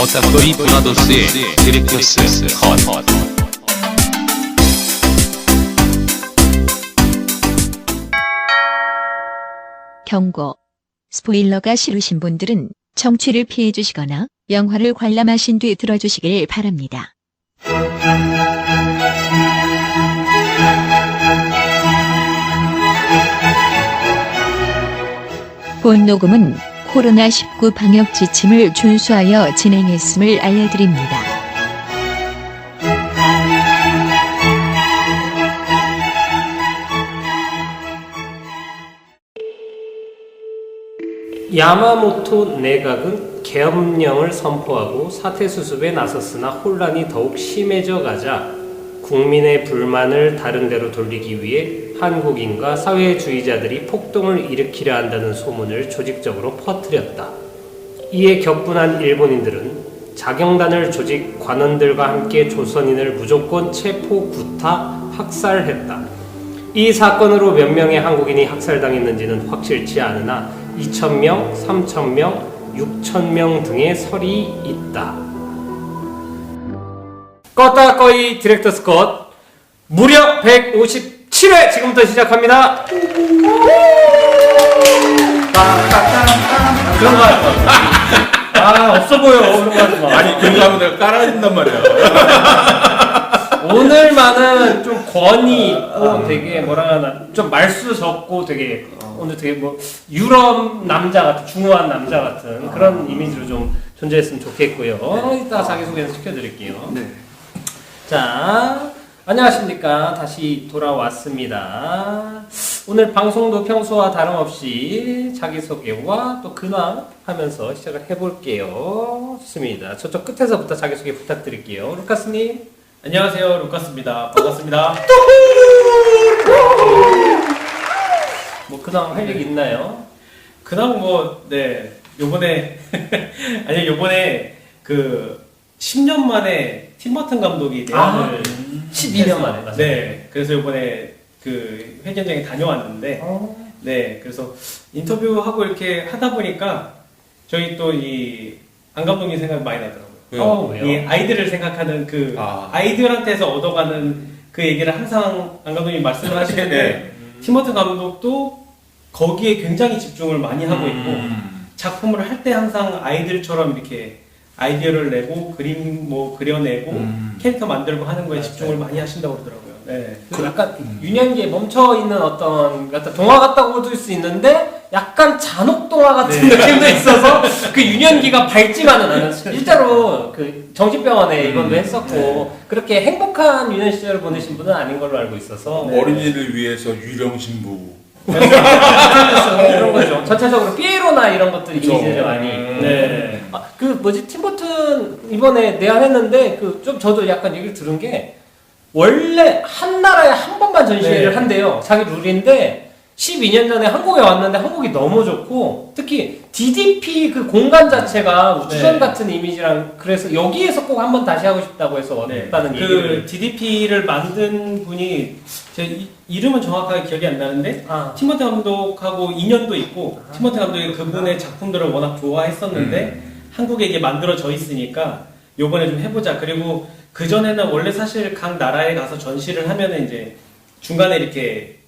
버탁거리 브라더스의 디렉터스 컷. 경고. 스포일러가 싫으신 분들은 청취를 피해주시거나 영화를 관람하신 뒤 들어주시길 바랍니다. 본 녹음은 코로나19 방역 지침을 준수하여 진행했음을 알려드립니다. 야마모토 내각은 계엄령을 선포하고 사태 수습에 나섰으나 혼란이 더욱 심해져 가자 국민의 불만을 다른 데로 돌리기 위해 한국인과 사회주의자들이 폭동을 일으키려 한다는 소문을 조직적으로 퍼뜨렸다. 이에 격분한 일본인들은 자경단을 조직 관원들과 함께 조선인을 무조건 체포, 구타, 학살했다. 이 사건으로 몇 명의 한국인이 학살당했는지는 확실치 않으나 2,000명, 3,000명, 6,000명 등의 설이 있다. 껐다꺼이 디렉터스 컷 무려 157회 지금부터 시작합니다. 그런 거 할 거야. 없어 보여. 그런 거 하지 마. 아니 그런 거 하면 내가 깔아준단 말이야. 오늘만은 좀 권위 있고 되게 뭐라 하나 좀 말수 적고 되게 오늘 되게 뭐 유럽 남자 같은 중후한 남자 같은 그런 이미지로 좀 존재했으면 좋겠고요. 이따 자기소개는 시켜드릴게요. 네. 자, 안녕하십니까. 다시 돌아왔습니다. 오늘 방송도 평소와 다름없이 자기소개와 또 근황 하면서 시작을 해볼게요. 좋습니다. 저쪽 끝에서부터 자기소개 부탁드릴게요. 루카스님. 안녕하세요, 루카스입니다. 반갑습니다. 뭐 근황 할 얘기 있나요? 그나마 요번에 아니 요번에 그 10년 만에 팀버튼 감독이 내한을 12년 만에 맞아요. 네, 그래서 요번에 그 회견장에 다녀왔는데 네, 그래서 인터뷰하고 이렇게 하다 보니까 저희 또 이 안 감독님 생각이 많이 나더라고요. 왜요? 이 아이들을 생각하는 그 아이들한테서 얻어가는 그 얘기를 항상 안 감독님이 말씀을 하시는데 팀버튼 감독도 거기에 굉장히 집중을 많이 하고 있고 작품을 할 때 항상 아이들처럼 이렇게 아이디어를 내고 그림 뭐 그려내고 캐릭터 만들고 하는 거에 집중을 많이 하신다고 그러더라고요. 네. 그 약간 유년기에 멈춰 있는 어떤 동화 같다고 볼 수 있는데 약간 잔혹 동화 같은 느낌도 있어서 그 유년기가 밝지만은 않은 실제로 그 정신병원에 입원도 했었고 그렇게 행복한 유년 시절을 보내신 분은 아닌 걸로 알고 있어서 어린이를 위해서 유령 신부. 이런 거죠. 전체적으로 피에로나 이런 것들이 이미지를 많이. 네. 그 뭐지 팀버튼 이번에 내한했는데 그 좀 저도 약간 얘기를 들은 게 원래 한 나라에 한 번만 전시회를 한대요. 자기 룰인데 12년 전에 한국에 왔는데 한국이 너무 좋고 특히 DDP 그 공간 자체가 우주선 같은 이미지랑 그래서 여기에서 꼭 한번 다시 하고 싶다고 해서 왔다는 얘기를. 그 DDP를 만든 분이 제 이름은 정확하게 기억이 안 나는데 팀버튼 감독하고 인연도 있고 팀버튼 감독이 그분의 작품들을 워낙 좋아했었는데 한국에 이게 만들어져 있으니까 요번에 좀 해보자. 그리고 그 전에는 원래 사실 각 나라에 가서 전시를 하면은 이제 중간에 이렇게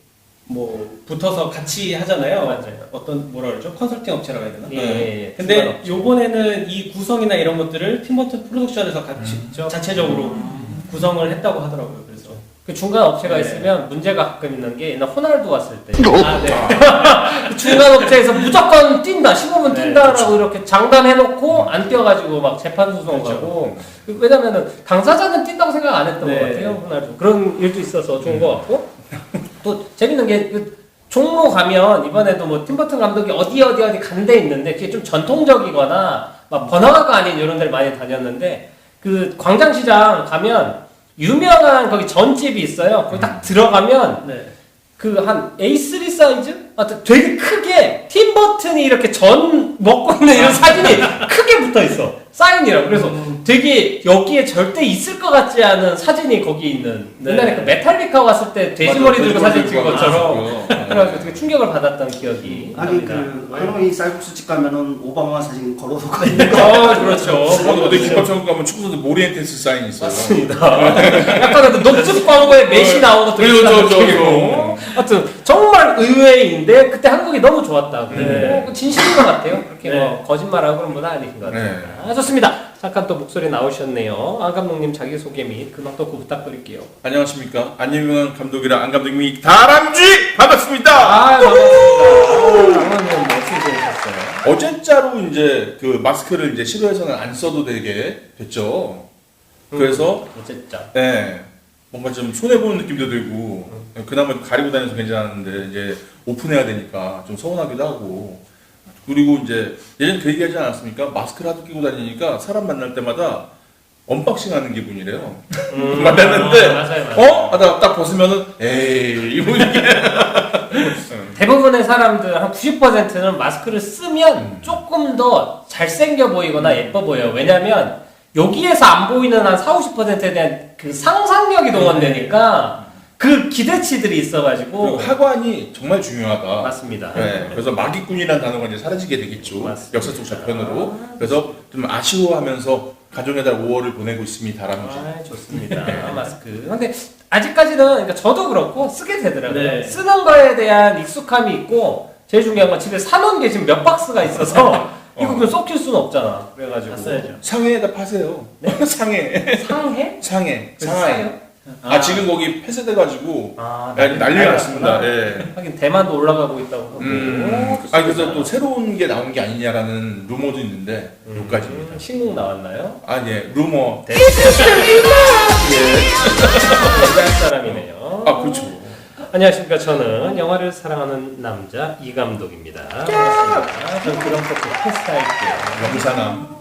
뭐 붙어서 같이 하잖아요. 맞아요. 어떤 뭐라 그러죠? 컨설팅 업체라고 해야 되나? 예. 근데 요번에는 이 구성이나 이런 것들을 팀버튼 프로덕션에서 같이 자체적으로 구성을 했다고 하더라고요. 그래서 그 중간 업체가 있으면 문제가 가끔 있는 게 옛날 호날두 왔을 때 그 중간 업체에서 무조건 뛴다 15분 뛴다라고 이렇게 장담해놓고 안 뛰어가지고 막 재판 소송 가고 왜냐면은 당사자는 뛴다고 생각 안 했던 것 같아요. 호날두 그런 일도 있어서 좋은 것 같고 또 재밌는 게 그 종로 가면 이번에도 뭐 팀버튼 감독이 어디 간 데 있는데 그게 좀 전통적이거나 막 번화가가 아닌 이런 데를 많이 다녔는데 그 광장시장 가면 유명한 거기 전집이 있어요. 거기 딱 들어가면 그 한 A3 사이즈? 하여튼 되게 크게 팀버튼이 이렇게 전 먹고 있는 이런 사진이 크게 붙어 있어. 사인이라고. 그래서 되게 여기에 절대 있을 것 같지 않은 사진이 거기 있는 네. 옛날에 그 메탈리카 왔을 때 돼지머리 들고 사진 찍은 것처럼 아, 그래가지고 되게 충격을 받았던 기억이 아니 납니다. 그 하노이 쌀국수집 가면은 오바마 사진 걸어놓고 그렇죠. 어디 김밥천국 가면 축구 선수 모리엔테스 사인 있어요. 약간 그 녹즙 광고에 메시 나오는 것도 비슷한 저. 느낌이고. 하여튼 정말 의외인데 그때 한국이 너무 좋았다고. 네. 진심인 것 같아요. 그렇게 네. 뭐 거짓말하고 그런 분 아니신 것 같아요. 네. 아, 좋습니다. 잠깐 또 목소리 나오셨네요. 안 감독님 자기소개 및 근황 토크 부탁드릴게요. 안녕하십니까. 안유명한 감독이랑 안 감독님이 다람쥐 반갑습니다. 반갑습니다. 장관님 어떻게 지내셨어요? 어제자로 이제 그 마스크를 이제 실외에서는 안 써도 되게 됐죠. 그래서 어쨌든. 네, 뭔가 좀 손해 보는 느낌도 들고 그나마 가리고 다녀서 괜찮았는데 이제 오픈해야 되니까 좀 서운하기도 하고. 그리고 이제 예전에 그 얘기하지 않았습니까? 마스크를 하도 끼고 다니니까 사람 만날 때마다 언박싱 하는 기분이래요. 만났는데 맞아요. 하다가 딱 벗으면은 에이 이 분위기. 대부분의 사람들 한 90%는 마스크를 쓰면 조금 더 잘생겨 보이거나 예뻐 보여요. 왜냐면 여기에서 안 보이는 한 40-50%에 대한 그 상상력이 동원되니까 그 기대치들이 그리고 있어가지고 하관이 정말 중요하다. 맞습니다. 네, 그래서 마기꾼이라는 단어가 이제 사라지게 되겠죠. 맞습니다. 역사 속 저편으로. 그래서 좀 아쉬워하면서 가정의 달 5월을 보내고 있습니다. 다람쥐. 아, 좋습니다. 마스크. 근데 아직까지는 그러니까 저도 그렇고 쓰게 되더라고요. 네. 쓰는 거에 대한 익숙함이 있고 제일 중요한 건 집에 사놓은 게 지금 몇 박스가 있어서 이거 그냥 썩힐 수는 없잖아. 그래가지고 봤어야죠. 상해에다 파세요. 상해. 상해? 상해. 그래서 상하이. 싸요? 지금 거기 폐쇄돼가지고 아, 난리가 났습니다. 예. 하긴 대만도 올라가고 있다고 하고. 그래서 또 새로운 게 나온 게 아니냐라는 루머도 있는데 여기까지입니다. 신곡 나왔나요? 예, 루머. 얘기할 사람이네요. 그렇죠. 안녕하십니까. 저는 영화를 사랑하는 남자 이감독입니다. 반갑습니다. 전 그런 것도 패스할게요. 영사남.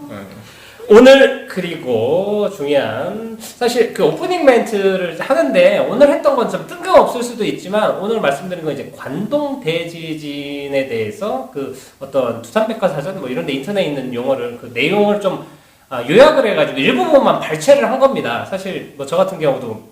오늘 그리고 중요한 사실 그 오프닝 멘트를 하는데 오늘 했던 건 좀 뜬금없을 수도 있지만 오늘 말씀드린 건 이제 관동 대지진에 대해서 그 어떤 두산백과사전 뭐 이런 데 인터넷에 있는 용어를 그 내용을 좀 요약을 해가지고 일부분만 발췌를 한 겁니다. 사실 뭐 저 같은 경우도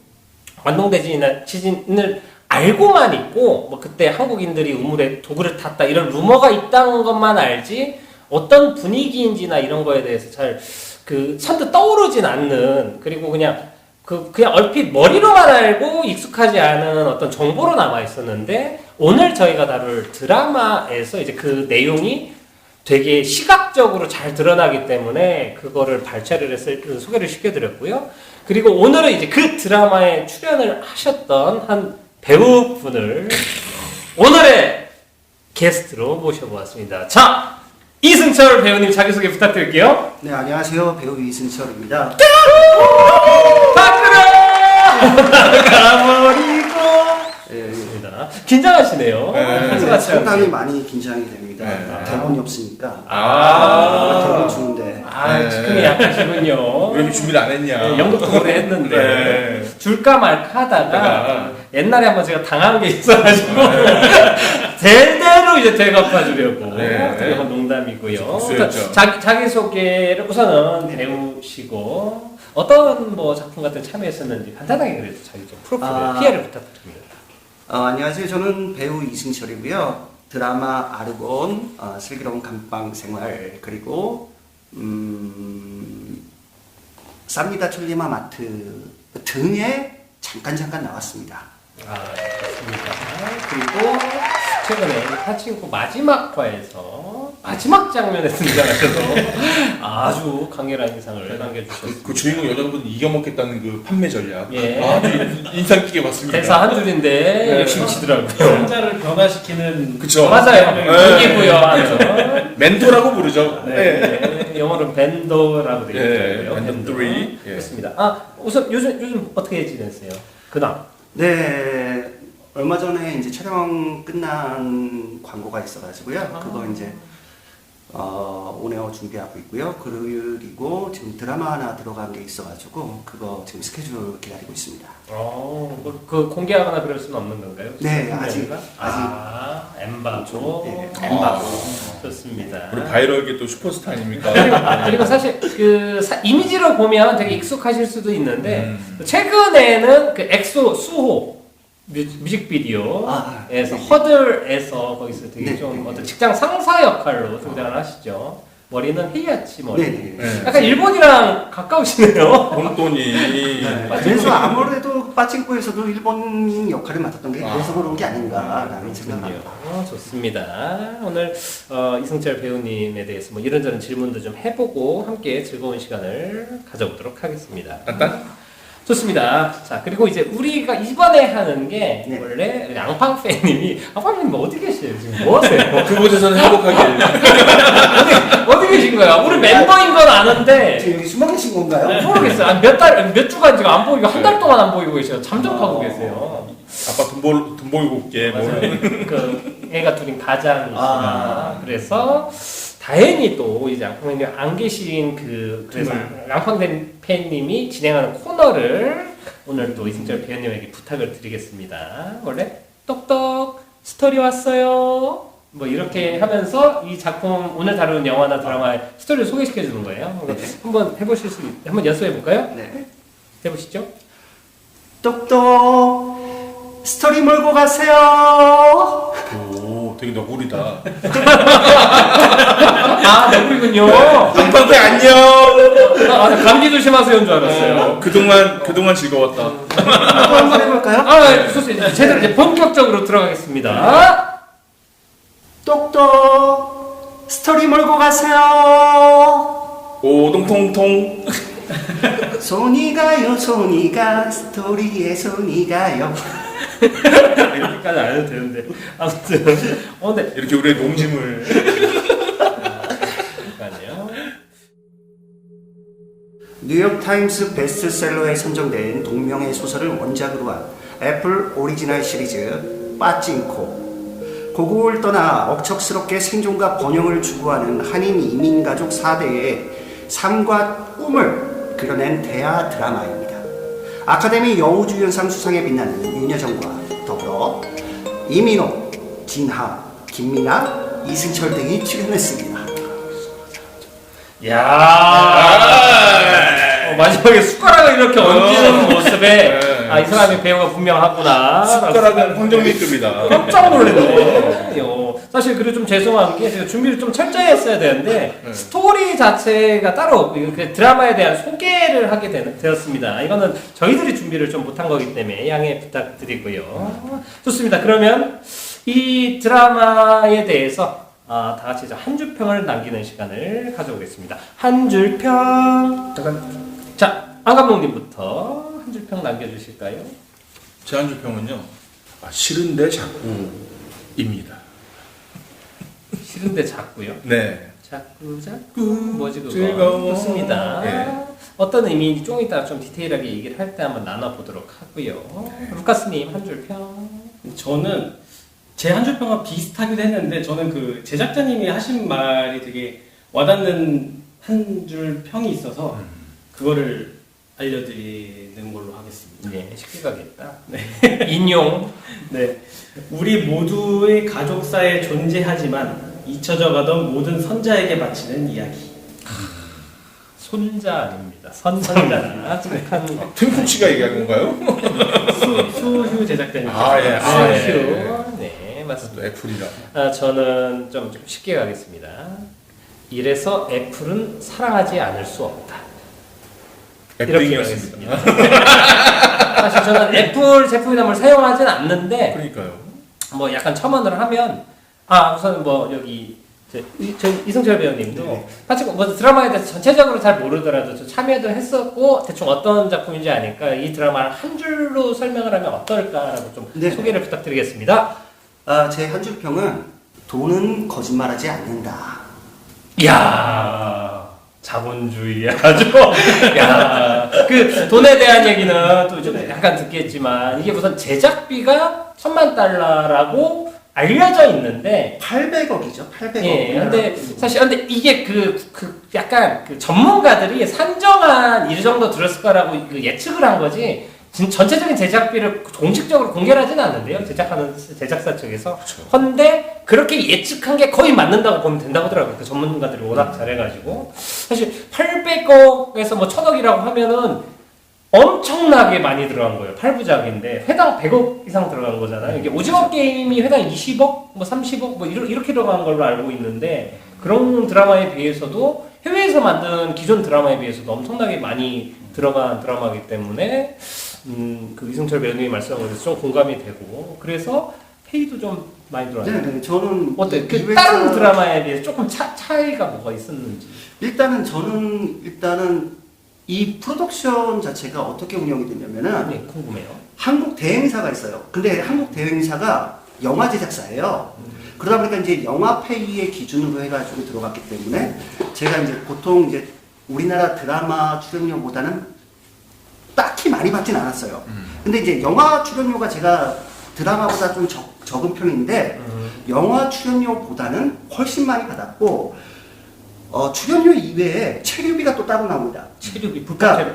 관동 대지진을 알고만 있고 뭐 그때 한국인들이 우물에 도구를 탔다 이런 루머가 있다는 것만 알지 어떤 분위기인지나 이런 거에 대해서 잘 그 선뜻 떠오르진 않는 그리고 그냥 얼핏 머리로만 알고 익숙하지 않은 어떤 정보로 남아 있었는데 오늘 저희가 다룰 드라마에서 이제 그 내용이 되게 시각적으로 잘 드러나기 때문에 그거를 발췌를 해서 소개를 시켜드렸고요. 그리고 오늘은 이제 그 드라마에 출연을 하셨던 한 배우분을 오늘의 게스트로 모셔보았습니다. 자! 이승철 배우님 자기소개 부탁드릴게요. 네, 안녕하세요. 배우 이승철입니다. 밖으로 가버리고 예, 긴장하시네요. 네. 같이 상당히 많이 긴장이 됩니다. 네. 대본이 없으니까. 대본 주는데. 즉흥이 약하시군요. 왜 이렇게 준비를 안 했냐. 네, 연극도 오래 했는데 네. 줄까 말까 하다가 옛날에 한번 제가 당한 게 있어가지고 제대로 이제 되갚아주려고 네. 되게 농담이고요. 복수였죠. 자기 소개를 우선은 배우시고 어떤 뭐 작품 같은 참여했었는지 간단하게 그래도 자기 좀 프로필 피해를 부탁드립니다. 안녕하세요. 저는 배우 이승철이고요. 드라마 아르곤, 슬기로운 감방 생활, 그리고 쌉니다 촐리마 마트 등에 잠깐 나왔습니다. 좋습니다. 그리고 최근에 파친코 마지막 화에서 마지막 장면에 등장하셔서 아주 강렬한 인상을 남겨주셨습니다. 그 주인공 여자분 이겨먹겠다는 그 판매 전략. 예. 아주 인상 깊게 봤습니다. 대사 한 줄인데 네. 열심히 치더라고요. 상자를 변화시키는 그쵸. 맞아요. 네. 여기 부여하죠. 멘토라고 부르죠. 네. 영어로는 밴더라고 되어 있더라고요. 밴더 밴더. 3. 예. 그렇습니다. 우선 요즘 어떻게 지내세요? 근황. 네, 얼마 전에 이제 촬영 끝난 광고가 있어가지고요. 그거 이제 온에어 준비하고 있고요. 그리고 지금 드라마 하나 들어간 게 있어가지고 그거 지금 스케줄 기다리고 있습니다. 그 공개하거나 그럴 수는 없는 건가요? 네, 아직. 엠바고. 네, 엠바고. 좋습니다. 우리 바이럴계 또 슈퍼스타 아닙니까? 그리고 사실 이미지로 보면 되게 익숙하실 수도 있는데 최근에는 그 엑소 수호 뮤직비디오에서 네. 허들에서 거기서 되게 네. 좀 어떤 직장 상사 역할로 등장을 하시죠. 머리는 헤이아치 머리. 네. 네. 약간 일본이랑 가까우시네요. 본돈이 그래서 아무래도 빠찡코에서도 일본 역할을 맡았던 게 그래서 그런 게 아닌가라는 생각합니다. 좋습니다. 오늘 이승철 배우님에 대해서 뭐 이런저런 질문도 좀 해보고 함께 즐거운 시간을 가져보도록 하겠습니다. 딴딴? 좋습니다. 자, 그리고 이제 우리가 이번에 하는 게 네. 원래 앙팡팬님이 어디 계세요? 지금 뭐 하세요? 그곳에서는 행복하게 어디 계신 거야? 우리 멤버인 건 아는데 지금 여기 숨어 계신 건가요? 모르겠어요. 몇 주간 지금 안 보이고 한 달 동안 안 보이고 계세요. 잠적하고 계세요. 아빠 돈 벌고 올게 뭐. 그 애가 둘인 가장이시라 그래서 다행히 또 이제 앙팡팬님 안 계신 그래서 앙팡팬님이 진행하는 코너를 오늘 또 이승철 배우님에게 부탁을 드리겠습니다. 원래 똑똑 스토리 왔어요. 뭐 이렇게 하면서 이 작품 오늘 다루는 영화나 드라마의 스토리를 소개시켜 주는 거예요. 한번 해보실 수 한번 연습해 볼까요? 네. 해보시죠. 똑똑 스토리 몰고 가세요. 오, 되게 너구리다. 아, 너구리군요. 앙팡팬 안녕. 감기 조심하세요인 줄 알았어요. 그동안 즐거웠다. 한번 해볼까요? 좋습니다. 제대로 이제 본격적으로 들어가겠습니다. 똑똑 스토리 몰고 가세요. 오동통통. 손이 가요 손이 가 스토리에 손이 가요. 이렇게까지 안 해도 되는데 아무튼 근데 이렇게 우리의 농짐을. 잠깐만요. 뉴욕타임스 베스트셀러에 선정된 동명의 소설을 원작으로 한 애플 오리지널 시리즈 빠찡코. 고국을 떠나 억척스럽게 생존과 번영을 추구하는 한인 이민가족 4대의 삶과 꿈을 그려낸 대하 드라마입니다. 아카데미 여우주연상 수상에 빛나는 윤여정과 더불어 이민호, 진하, 김민아, 이승철 등이 출연했습니다. 마지막에 숟가락을 이렇게 얹는 모습에 네. 이 사람이 배우가 분명하구나. 숟가락은 황정민급이다. 깜짝 놀랐네. 사실 그리고 좀 죄송한 게 제가 준비를 좀 철저히 했어야 되는데 스토리 자체가 따로 없고 그 드라마에 대한 소개를 하게 되었습니다. 이거는 저희들이 준비를 좀 못한 거기 때문에 양해 부탁드리고요. 좋습니다. 그러면 이 드라마에 대해서 다 같이 한 줄평을 남기는 시간을 가져보겠습니다. 한 줄평. 자, 안 감독님부터 한 줄평 남겨주실까요? 제 한 줄평은요. 싫은데 자꾸입니다. 싫은데 자꾸요? 네. 자꾸 뭐지 그거? 즐거워. 좋습니다. 네. 어떤 의미인지 좀 이따 좀 디테일하게 얘기를 할 때 한번 나눠보도록 하고요. 루카스님 한 줄평. 저는 제 한 줄평과 비슷하기도 했는데 저는 그 제작자님이 하신 말이 되게 와닿는 한 줄 평이 있어서 그거를 알려드리는 걸로 하겠습니다. 네, 쉽게 가겠다. 네. 인용. 네, 우리 모두의 가족사에 존재하지만 잊혀져가던 모든 선자에게 바치는 이야기. 손자 아닙니다. 선자. 착한 틈푹씨가 얘기한 건가요? 수휴 제작자님. 예. 수휴. 네, 맞습니다. 또 애플이라. 저는 좀 쉽게 가겠습니다. 이래서 애플은 사랑하지 않을 수 없다. 애플이었습니다. 사실 저는 애플 제품이나 뭘 사용하진 않는데 그러니까요. 뭐 약간 첨언을 하면 우선 뭐 여기 저 이승철 배우님도 사실 뭐 드라마에 대해서 전체적으로 잘 모르더라도 저 참여도 했었고 대충 어떤 작품인지 아니까 이 드라마를 한 줄로 설명을 하면 어떨까라고 좀 소개를 부탁드리겠습니다. 제 한 줄평은 돈은 거짓말하지 않는다. 이야, 자본주의 아주. 야, 그 돈에 대한 얘기는 또 좀 약간 듣겠지만 이게 우선 제작비가 $10,000,000라고 알려져 있는데 800억이죠. 800억. 예, 근데 사실 근데 이게 약간 그 전문가들이 산정한 이 정도 들었을 거라고 그 예측을 한 거지. 전체적인 제작비를 공식적으로 공개를 하지는 않는데요. 제작하는 제작사 측에서. 헌데 그렇게 예측한 게 거의 맞는다고 보면 된다고 하더라고요. 그 전문가들이 워낙 잘해가지고. 사실 800억에서 뭐 1000억이라고 하면은 엄청나게 많이 들어간 거예요. 8부작인데 회당 100억 이상 들어간 거잖아요. 이게 오징어 게임이 회당 20억, 뭐 30억 뭐 이렇게 들어간 걸로 알고 있는데 그런 드라마에 비해서도 해외에서 만든 기존 드라마에 비해서도 엄청나게 많이 들어간 드라마이기 때문에 그 이승철 배우님이 말씀한 것에 좀 공감이 되고 그래서 페이도 좀 많이 들어왔어요. 네, 저는 어때? 그 2회차 다른 드라마에 비해서 조금 차이가 뭐가 있었는지. 일단은 이 프로덕션 자체가 어떻게 운영이 되냐면은 네, 궁금해요. 한국 대행사가 있어요. 근데 한국 대행사가 영화 제작사예요. 그러다 보니까 이제 영화페이의 기준으로 해가지고 들어갔기 때문에 제가 이제 보통 이제 우리나라 드라마 출연료보다는 딱히 많이 받진 않았어요. 근데 이제 영화 출연료가 제가 드라마보다 좀 적은 편인데 영화 출연료보다는 훨씬 많이 받았고 출연료 이외에 체류비가 또 따로 나옵니다. 체류비, 불법 체류.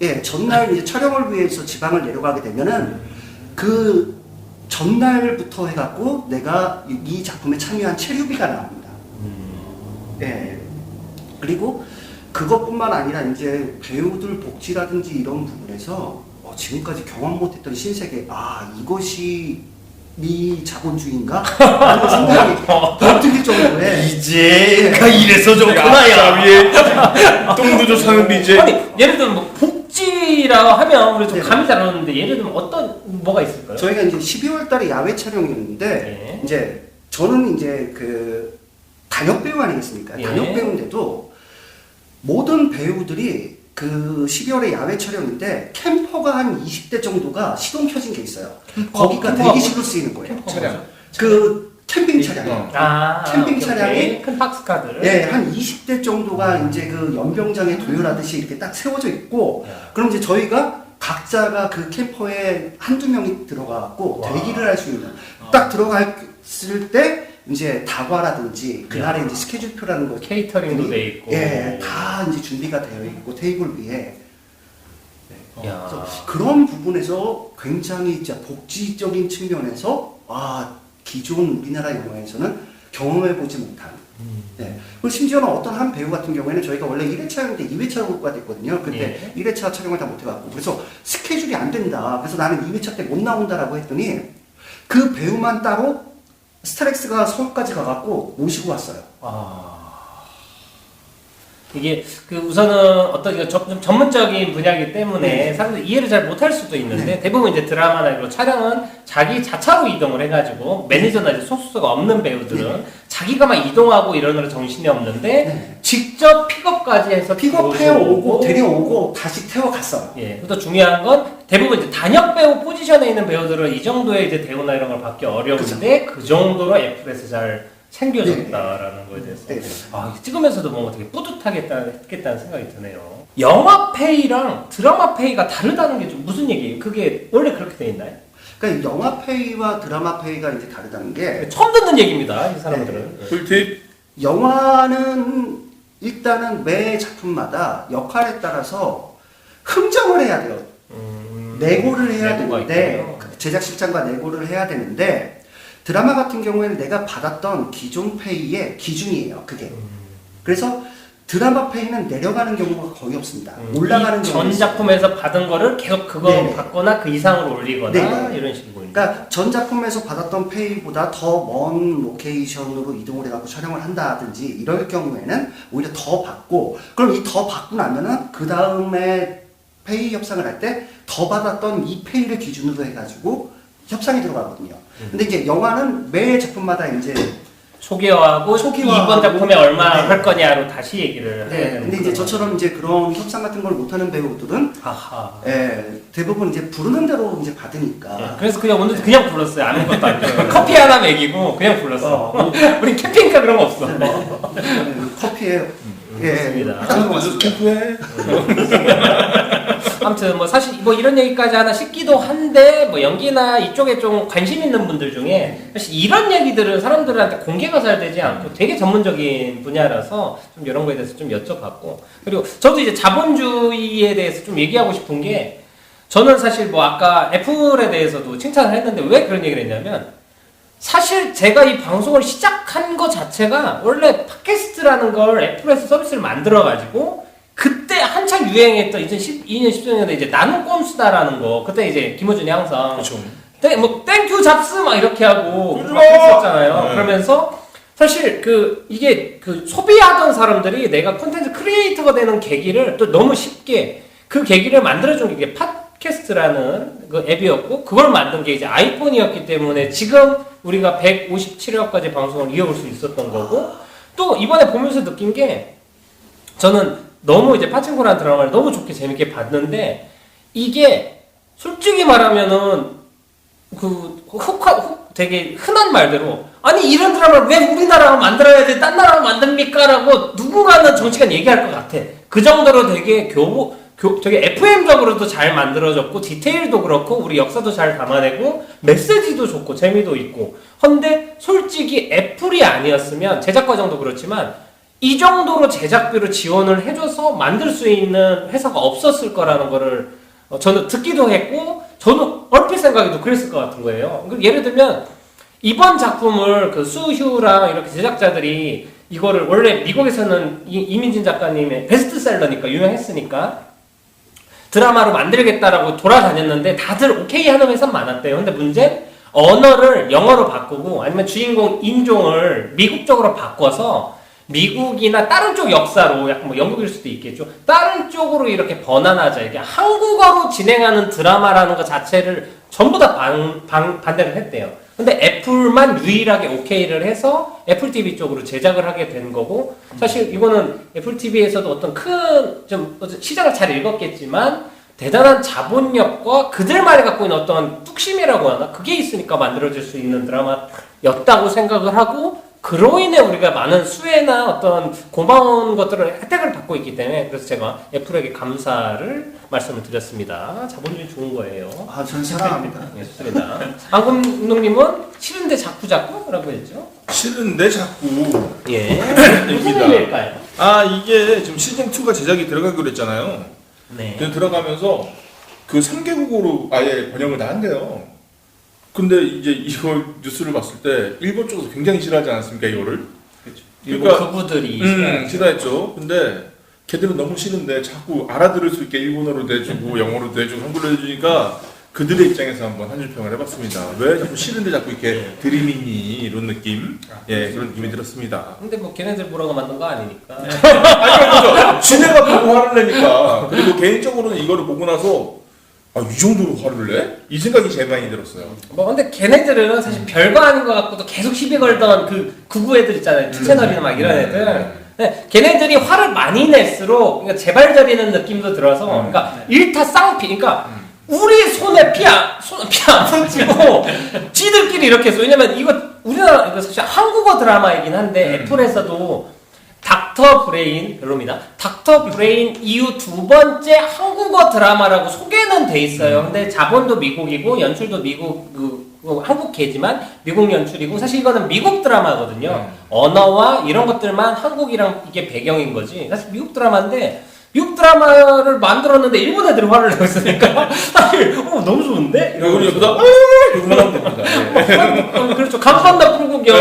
예, 전날 이제 촬영을 위해서 지방을 내려가게 되면은 그 전날부터 해갖고 내가 이 작품에 참여한 체류비가 나옵니다. 예. 그리고 그것뿐만 아니라 이제 배우들 복지라든지 이런 부분에서 지금까지 경험 못했던 신세계, 이것이 네 자본주의인가? 라는 생각이 들릴 정도에 이제가 이래서 아싸 위에 똥도 사는 이제 아니 예를 들면 뭐 복지라고 하면 우리 좀 네. 감이 잘 오는데 예를 들면 어떤 뭐가 있을까요? 저희가 이제 12월 달에 야외 촬영이었는데 네. 이제 저는 이제 그 단역 배우 아니겠습니까? 예. 단역 배우인데도 모든 배우들이 그 12월에 야외 촬영인데 캠퍼가 한 20대 정도가 시동 켜진 게 있어요. 거기가 캠퍼가 대기실로 쓰이는 거예요. 차량. 그 캠핑 차량. 캠핑 차량이 큰 박스카드. 예, 한 20대 정도가 이제 그 연병장에 도열하듯이 이렇게 딱 세워져 있고, 그럼 이제 저희가 각자가 그 캠퍼에 한두 명이 들어가갖고 대기를 할 수 있는, 딱 들어갔을 때 이제 다과라든지 그날에 이제 스케줄표라는 거 케이터링도 돼 있고. 예, 다 이제 준비가 되어 있고 테이블 위에. 야. 그래서 그런 부분에서 굉장히 진짜 복지적인 측면에서 기존 우리나라 영화에서는 경험해보지 못한. 네. 그리고 심지어는 어떤 한 배우 같은 경우에는 저희가 원래 1회차였는데 2회차로 볼까 됐거든요. 근데 1회차 촬영을 다 못해갖고 그래서 스케줄이 안 된다. 그래서 나는 2회차 때 못 나온다라고 했더니 그 배우만 따로 스타렉스가 서울까지 가갖고 모시고 왔어요. 이게 그 우선은 어떤 좀 전문적인 분야이기 때문에 사람들이 이해를 잘 못할 수도 있는데 대부분 이제 드라마나 이런 촬영은 자기 자차로 이동을 해가지고 매니저나 이제 소속사가 없는 배우들은 자기가 막 이동하고 이러느라 정신이 없는데 직접 픽업까지 해서 픽업해 오고 데려오고 다시 태워갔어요. 예. 또 중요한 건 대부분 이제 단역 배우 포지션에 있는 배우들은 이 정도의 이제 대우나 이런 걸 받기 어려운데 그 정도로 애플에서 잘 챙겨줬다라는 거에 대해서 찍으면서도 뭔가 되게 뿌듯하겠다는 생각이 드네요. 영화 페이랑 드라마 페이가 다르다는 게 좀 무슨 얘기예요? 그게 원래 그렇게 돼 있나요? 그러니까 영화 페이와 드라마 페이가 이제 다르다는 게 처음 듣는 얘기입니다, 이 사람들은. 꿀팁. 영화는 일단은 매 작품마다 역할에 따라서 흥정을 해야 돼요. 내고를 해야 되는데 제작실장과 내고를 해야 되는데 드라마 같은 경우에는 내가 받았던 기존 페이의 기준이에요. 그게. 그래서 드라마 페이는 내려가는 경우가 거의 없습니다. 올라가는 경우가 전 작품에서 받은 거를 계속 그거 네네. 받거나 그 이상으로 올리거나 네네. 이런 식으로. 그러니까 전 작품에서 받았던 페이보다 더 먼 로케이션으로 이동을 해갖고 촬영을 한다든지 이럴 경우에는 오히려 더 받고, 그럼 이 더 받고 나면은 그 다음에 페이 협상을 할 때 더 받았던 이 페이를 기준으로 해가지고 협상이 들어가거든요. 근데 이제 영화는 매 작품마다 이제 소개하고 이번 작품에 얼마 네. 할 거냐로 다시 얘기를 네. 해야 되는. 근데 이제 저처럼 이제 그런 협상 같은 걸 못하는 배우들은 대부분 이제 부르는 대로 이제 받으니까. 그래서 그냥 오늘 그냥 불렀어요. 아무것도 안 줘요. 커피 하나 먹이고 그냥 불렀어. 우리 캠핑카 그런 거 없어. 커피에 좋습니다. 화장품 무슨 캠프에? 아무튼 뭐 사실 뭐 이런 얘기까지 하나 싶기도 한데 뭐 연기나 이쪽에 좀 관심 있는 분들 중에 사실 이런 얘기들은 사람들한테 공개가 잘 되지 않고 되게 전문적인 분야라서 좀 이런 거에 대해서 좀 여쭤봤고, 그리고 저도 이제 자본주의에 대해서 좀 얘기하고 싶은 게, 저는 사실 뭐 아까 애플에 대해서도 칭찬을 했는데 왜 그런 얘기를 했냐면, 사실 제가 이 방송을 시작한 것 자체가 원래 팟캐스트라는 걸 애플에서 서비스를 만들어가지고 그때 한창 유행했던 2012년 13년에 이제 나는 꼼수다라는 거, 그때 이제 김호준이 항상 그렇죠. 뭐 땡큐 잡스 막 이렇게 하고 막 했었잖아요. 네. 그러면서 사실 이게 소비하던 사람들이 내가 콘텐츠 크리에이터가 되는 계기를 또 너무 쉽게 그 계기를 만들어준 게 팟캐스트라는 그 앱이었고, 그걸 만든 게 이제 아이폰이었기 때문에 지금 우리가 157회까지 방송을 이어올 수 있었던 거고, 또 이번에 보면서 느낀 게, 저는 너무 이제 파친코라는 드라마를 너무 좋게 재밌게 봤는데, 이게 솔직히 말하면은 되게 흔한 말대로, 아니 이런 드라마를 왜 우리나라가 만들어야지 딴 나라가 만듭니까? 라고 누군가는 정치관 얘기할 것 같아. 그 정도로 되게 되게 FM적으로도 잘 만들어졌고, 디테일도 그렇고, 우리 역사도 잘 담아내고, 메시지도 좋고, 재미도 있고. 근데 솔직히 애플이 아니었으면, 제작 과정도 그렇지만, 이 정도로 제작비로 지원을 해줘서 만들 수 있는 회사가 없었을 거라는 거를 저는 듣기도 했고, 저는 얼핏 생각해도 그랬을 것 같은 거예요. 예를 들면, 이번 작품을 수휴랑 이렇게 제작자들이 이거를 원래 미국에서는 이민진 작가님의 베스트셀러니까, 유명했으니까, 드라마로 만들겠다라고 돌아다녔는데 다들 오케이 하는 회사 많았대요. 근데 문제는 언어를 영어로 바꾸고 아니면 주인공 인종을 미국적으로 바꿔서 미국이나 다른 쪽 역사로, 약간 뭐 영국일 수도 있겠죠, 다른 쪽으로 이렇게 번안하자, 이게 한국어로 진행하는 드라마라는 것 자체를 전부 다 반대를 했대요. 근데 애플만 유일하게 오케이를 해서 애플 TV 쪽으로 제작을 하게 된 거고, 사실 이거는 애플 TV에서도 어떤 좀 시장을 잘 읽었겠지만 대단한 자본력과 그들만이 갖고 있는 어떤 뚝심이라고 하나, 그게 있으니까 만들어질 수 있는 드라마였다고 생각을 하고, 그로 인해 우리가 많은 수혜나 어떤 고마운 것들을 혜택을 받고 있기 때문에, 그래서 제가 애플에게 감사를 말씀을 드렸습니다. 자본주의 좋은 거예요. 아, 저는 사랑합니다. 네, 좋습니다. 안금농님은 싫은데 자꾸라고 했죠? 싫은데 자꾸. 예. 무슨 입니다. 의미일까요? 아, 이게 지금 시즌2가 제작이 들어가기로 했잖아요. 네. 들어가면서 그 3개국어로 아예 번역을 다 한대요. 근데 이제 이걸 뉴스를 봤을 때 일본 쪽에서 굉장히 싫어하지 않았습니까, 이거를? 그렇죠. 일본 그러니까, 그부들이 싫어했죠. 근데 걔들은 너무 싫은데 자꾸 알아들을 수 있게 일본어로도 해주고 영어로도 해주고 한글로 해주니까 그들의 입장에서 한번 한 줄 평을 해봤습니다. 왜 자꾸 싫은데 자꾸 이렇게 들이미니 이런 느낌? 예, 그런 느낌이 들었습니다. 근데 뭐 걔네들 보라고 만든 거 아니니까. 아니, 그렇죠. 지네가 보고 화를 내니까. 그리고 개인적으로는 이거를 보고 나서 이 정도로 화를 내? 이 생각이 제일 많이 들었어요. 뭐 근데 걔네들은 사실 별거 아닌 것 같고도 계속 시비 걸던 그 구구 애들 있잖아요. 투채널이나 막 이런 애들. 네, 걔네들이 화를 많이 낼수록 그러니까 재발저리는 느낌도 들어서, 그러니까 일타 쌍피, 그러니까 우리 손에 피 안 묻히고 지들끼리 이렇게 해서, 왜냐면 이거 우리나라 이거 사실 한국어 드라마이긴 한데 애플에서도 닥터 브레인, 별로입니다. 닥터 브레인 이후 두 번째 한국어 드라마라고 소개는 돼 있어요. 근데 자본도 미국이고 연출도 미국, 한국계지만 미국 연출이고, 사실 이거는 미국 드라마거든요. 언어와 이런 것들만 한국이랑 이게 배경인 거지. 사실 미국 드라마인데, 미국 드라마를 만들었는데 일본 애들이 화를 내고 있으니까 사실 너무 좋은데? 이러고 여기다 이러고 하면 됩니다. 그렇죠. 간판다 불국이요.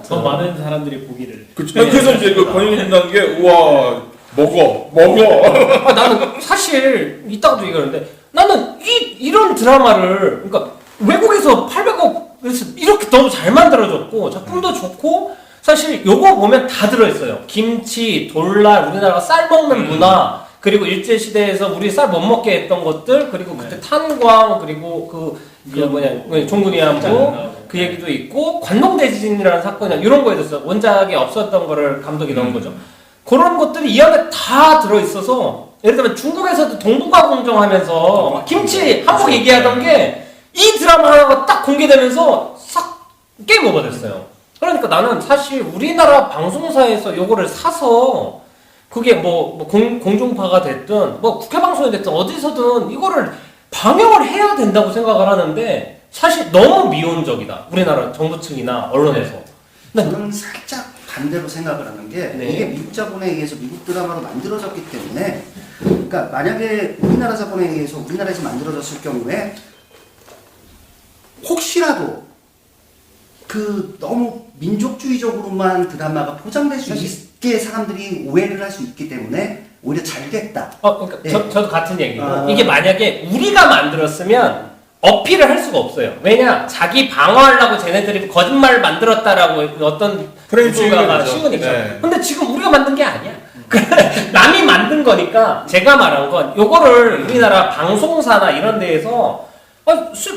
더 많은 사람들이 보기를. 그렇죠. 그래서 이제 그 번역해준다는 게 우와 먹어. 나는 사실 이따가도 얘기하는데, 나는 이런 드라마를, 그러니까 외국에서 800억에서 이렇게 너무 잘 만들어졌고 작품도 좋고, 사실 요거 보면 다 들어있어요. 김치, 돌날, 우리나라가 쌀 먹는 문화, 그리고 일제시대에서 우리 쌀 못 먹게 했던 것들, 그리고 그때 탄광, 그리고 종군위안부 그 얘기도 있고, 관동대지진이라는 사건이나 이런 거에 대해서 원작에 없었던 거를 감독이 넣은 거죠. 그런 것들이 이 안에 다 들어있어서, 예를 들면 중국에서도 동북아 공정하면서 막 김치 한국 얘기하던 게 이 드라마 하나가 딱 공개되면서 싹 게임 오버 됐어요. 그러니까 나는 사실 우리나라 방송사에서 요거를 사서 그게 공중파가 됐든 뭐 국회 방송이 됐든 어디서든 이거를 방영을 해야 된다고 생각을 하는데 사실 너무 미온적이다. 우리나라 정부 측이나 언론에서. 저는 살짝 반대로 생각을 하는 게 네. 이게 미국 자본에 의해서 미국 드라마로 만들어졌기 때문에 그러니까 만약에 우리나라 자본에 의해서 우리나라에서 만들어졌을 경우에 혹시라도 그 너무 민족주의적으로만 드라마가 포장될 수 있게 사람들이 오해를 할 수 있기 때문에 오히려 잘 됐다. 그러니까 네. 저도 같은 얘기고 이게 만약에 우리가 만들었으면 어필을 할 수가 없어요. 왜냐 자기 방어하려고 쟤네들이 거짓말을 만들었다라고 어떤 프레임 누군가가 씌우는 거죠. 씌우니까. 네. 근데 지금 우리가 만든 게 아니야. 남이 만든 거니까 제가 말한 건 요거를 우리나라 방송사나 이런 데에서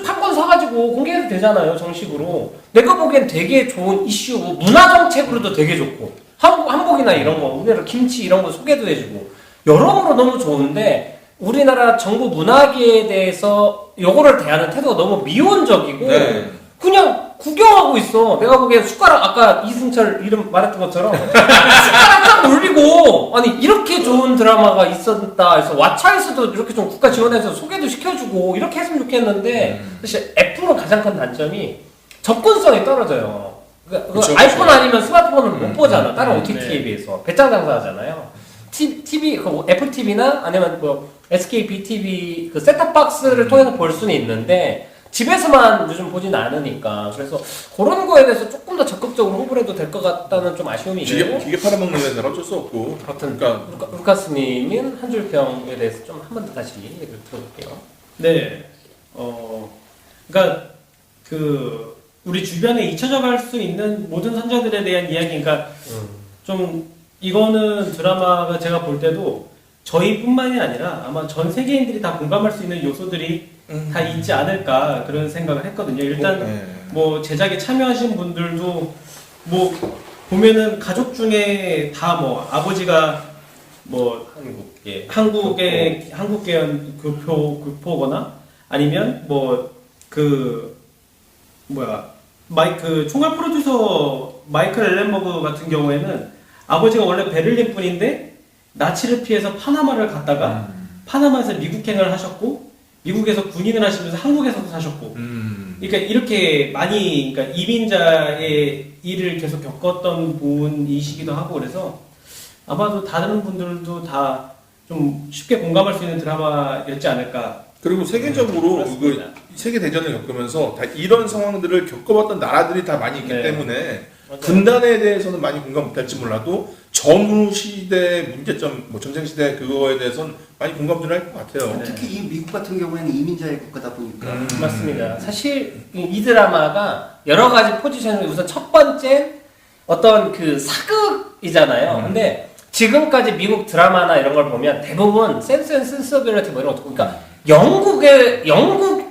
판권 사가지고 공개해도 되잖아요. 정식으로. 내가 보기엔 되게 좋은 이슈, 문화정책으로도 되게 좋고 한복이나 이런 거, 우리나라 김치 이런 거 소개도 해주고 여러모로 너무 좋은데 우리나라 정부 문화계에 대해서 요거를 대하는 태도가 너무 미온적이고 네. 그냥 구경하고 있어. 내가 보기엔 숟가락 아까 이승철 이름 말했던 것처럼 숟가락 딱 올리고 아니 이렇게 좋은 드라마가 있었다 해서 왓챠에서도 이렇게 좀 국가 지원해서 소개도 시켜주고 이렇게 했으면 좋겠는데 사실 애플은 가장 큰 단점이 접근성이 떨어져요. 그쵸, 아이폰 그쵸. 아니면 스마트폰을 못 보잖아. 다른 OTT에 네. 비해서 배짱 장사하잖아요. TV 애플 TV나 아니면 뭐 SK BTV 그 셋탑박스를 통해서 볼 수는 있는데 집에서만 요즘 보진 않으니까 그래서 그런 거에 대해서 조금 더 적극적으로 홍보를 해도 될 것 같다는 좀 아쉬움이 있고 기계 팔아먹는 데는 어쩔 수 없고. 그렇든 루카스님은 한 줄 평에 대해서 좀 한 번 더 다시 얘기를 들어볼게요. 네. 그러니까 우리 주변에 잊혀져갈 수 있는 모든 선자들에 대한 이야기, 그러니까 좀 이거는 드라마가 제가 볼 때도 저희뿐만이 아니라 아마 전 세계인들이 다 공감할 수 있는 요소들이 다 있지 않을까 그런 생각을 했거든요. 일단 네. 뭐 제작에 참여하신 분들도 뭐 보면은 가족 중에 다 뭐 아버지가 뭐 한국계연 교포거나 아니면 총괄 프로듀서 마이클 엘렌버그 같은 경우에는 아버지가 원래 베를린 분인데 나치를 피해서 파나마를 갔다가 파나마에서 미국행을 하셨고 미국에서 군인을 하시면서 한국에서도 사셨고 그러니까 이렇게 많이 그러니까 이민자의 일을 계속 겪었던 분이시기도 하고 그래서 아마도 다른 분들도 다 좀 쉽게 공감할 수 있는 드라마였지 않을까. 그리고 세계적으로 세계 대전을 겪으면서 다 이런 상황들을 겪어봤던 나라들이 다 많이 있기 네. 때문에 분단에 대해서는 많이 공감 못할지 몰라도 전후 시대 문제점, 뭐 전쟁 시대 그거에 대해서는 많이 공감을 할 것 같아요. 네. 특히 이 미국 같은 경우에는 이민자의 국가다 보니까 맞습니다. 사실 이 드라마가 여러 가지 포지션을 우선 첫 번째 어떤 그 사극이잖아요. 근데 지금까지 미국 드라마나 이런 걸 보면 대부분 센스 앤 센서빌리티 뭐 이런 거 그러니까 영국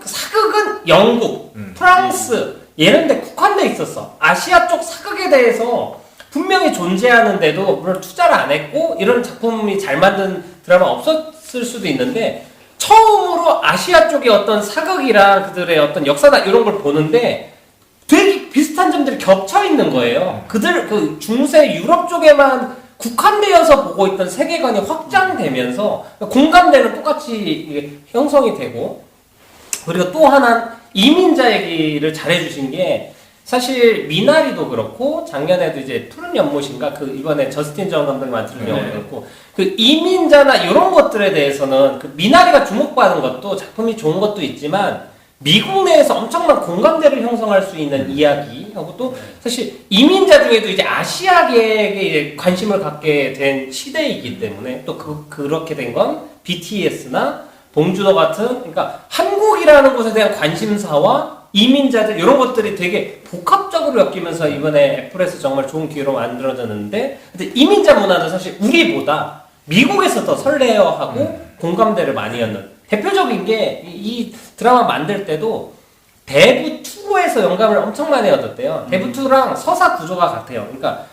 사극은 영국, 프랑스 얘는 데 국한돼 있었어. 아시아 쪽 사극에 대해서 분명히 존재하는데도 물론 투자를 안 했고 이런 작품이 잘 만든 드라마 없었을 수도 있는데 처음으로 아시아 쪽의 어떤 사극이랑 그들의 어떤 역사나 이런 걸 보는데 되게 비슷한 점들이 겹쳐 있는 거예요. 그들 그 중세 유럽 쪽에만 국한되어서 보고 있던 세계관이 확장되면서 공감대는 똑같이 이게 형성이 되고 그리고 또 하나 이민자 얘기를 잘해주신 게 사실 미나리도 그렇고 작년에도 이제 푸른 연못인가 그 이번에 저스틴 정 감독이 만든 영화도 그렇고 그 이민자나 이런 것들에 대해서는 그 미나리가 주목받은 것도 작품이 좋은 것도 있지만 미국 내에서 엄청난 공감대를 형성할 수 있는 이야기하고 또 사실 이민자 중에도 이제 아시아계에게 이제 관심을 갖게 된 시대이기 때문에 또 그렇게 된 건 BTS나 봉준호 같은 그러니까 한국이라는 곳에 대한 관심사와 이민자들 이런 것들이 되게 복합적으로 엮이면서 이번에 애플에서 정말 좋은 기회로 만들어졌는데 근데 이민자 문화는 사실 우리보다 미국에서 더 설레어하고 공감대를 많이 얻는 대표적인 게 이 드라마 만들 때도 대부 2에서 영감을 엄청 많이 얻었대요. 대부 2랑 서사 구조가 같아요. 그러니까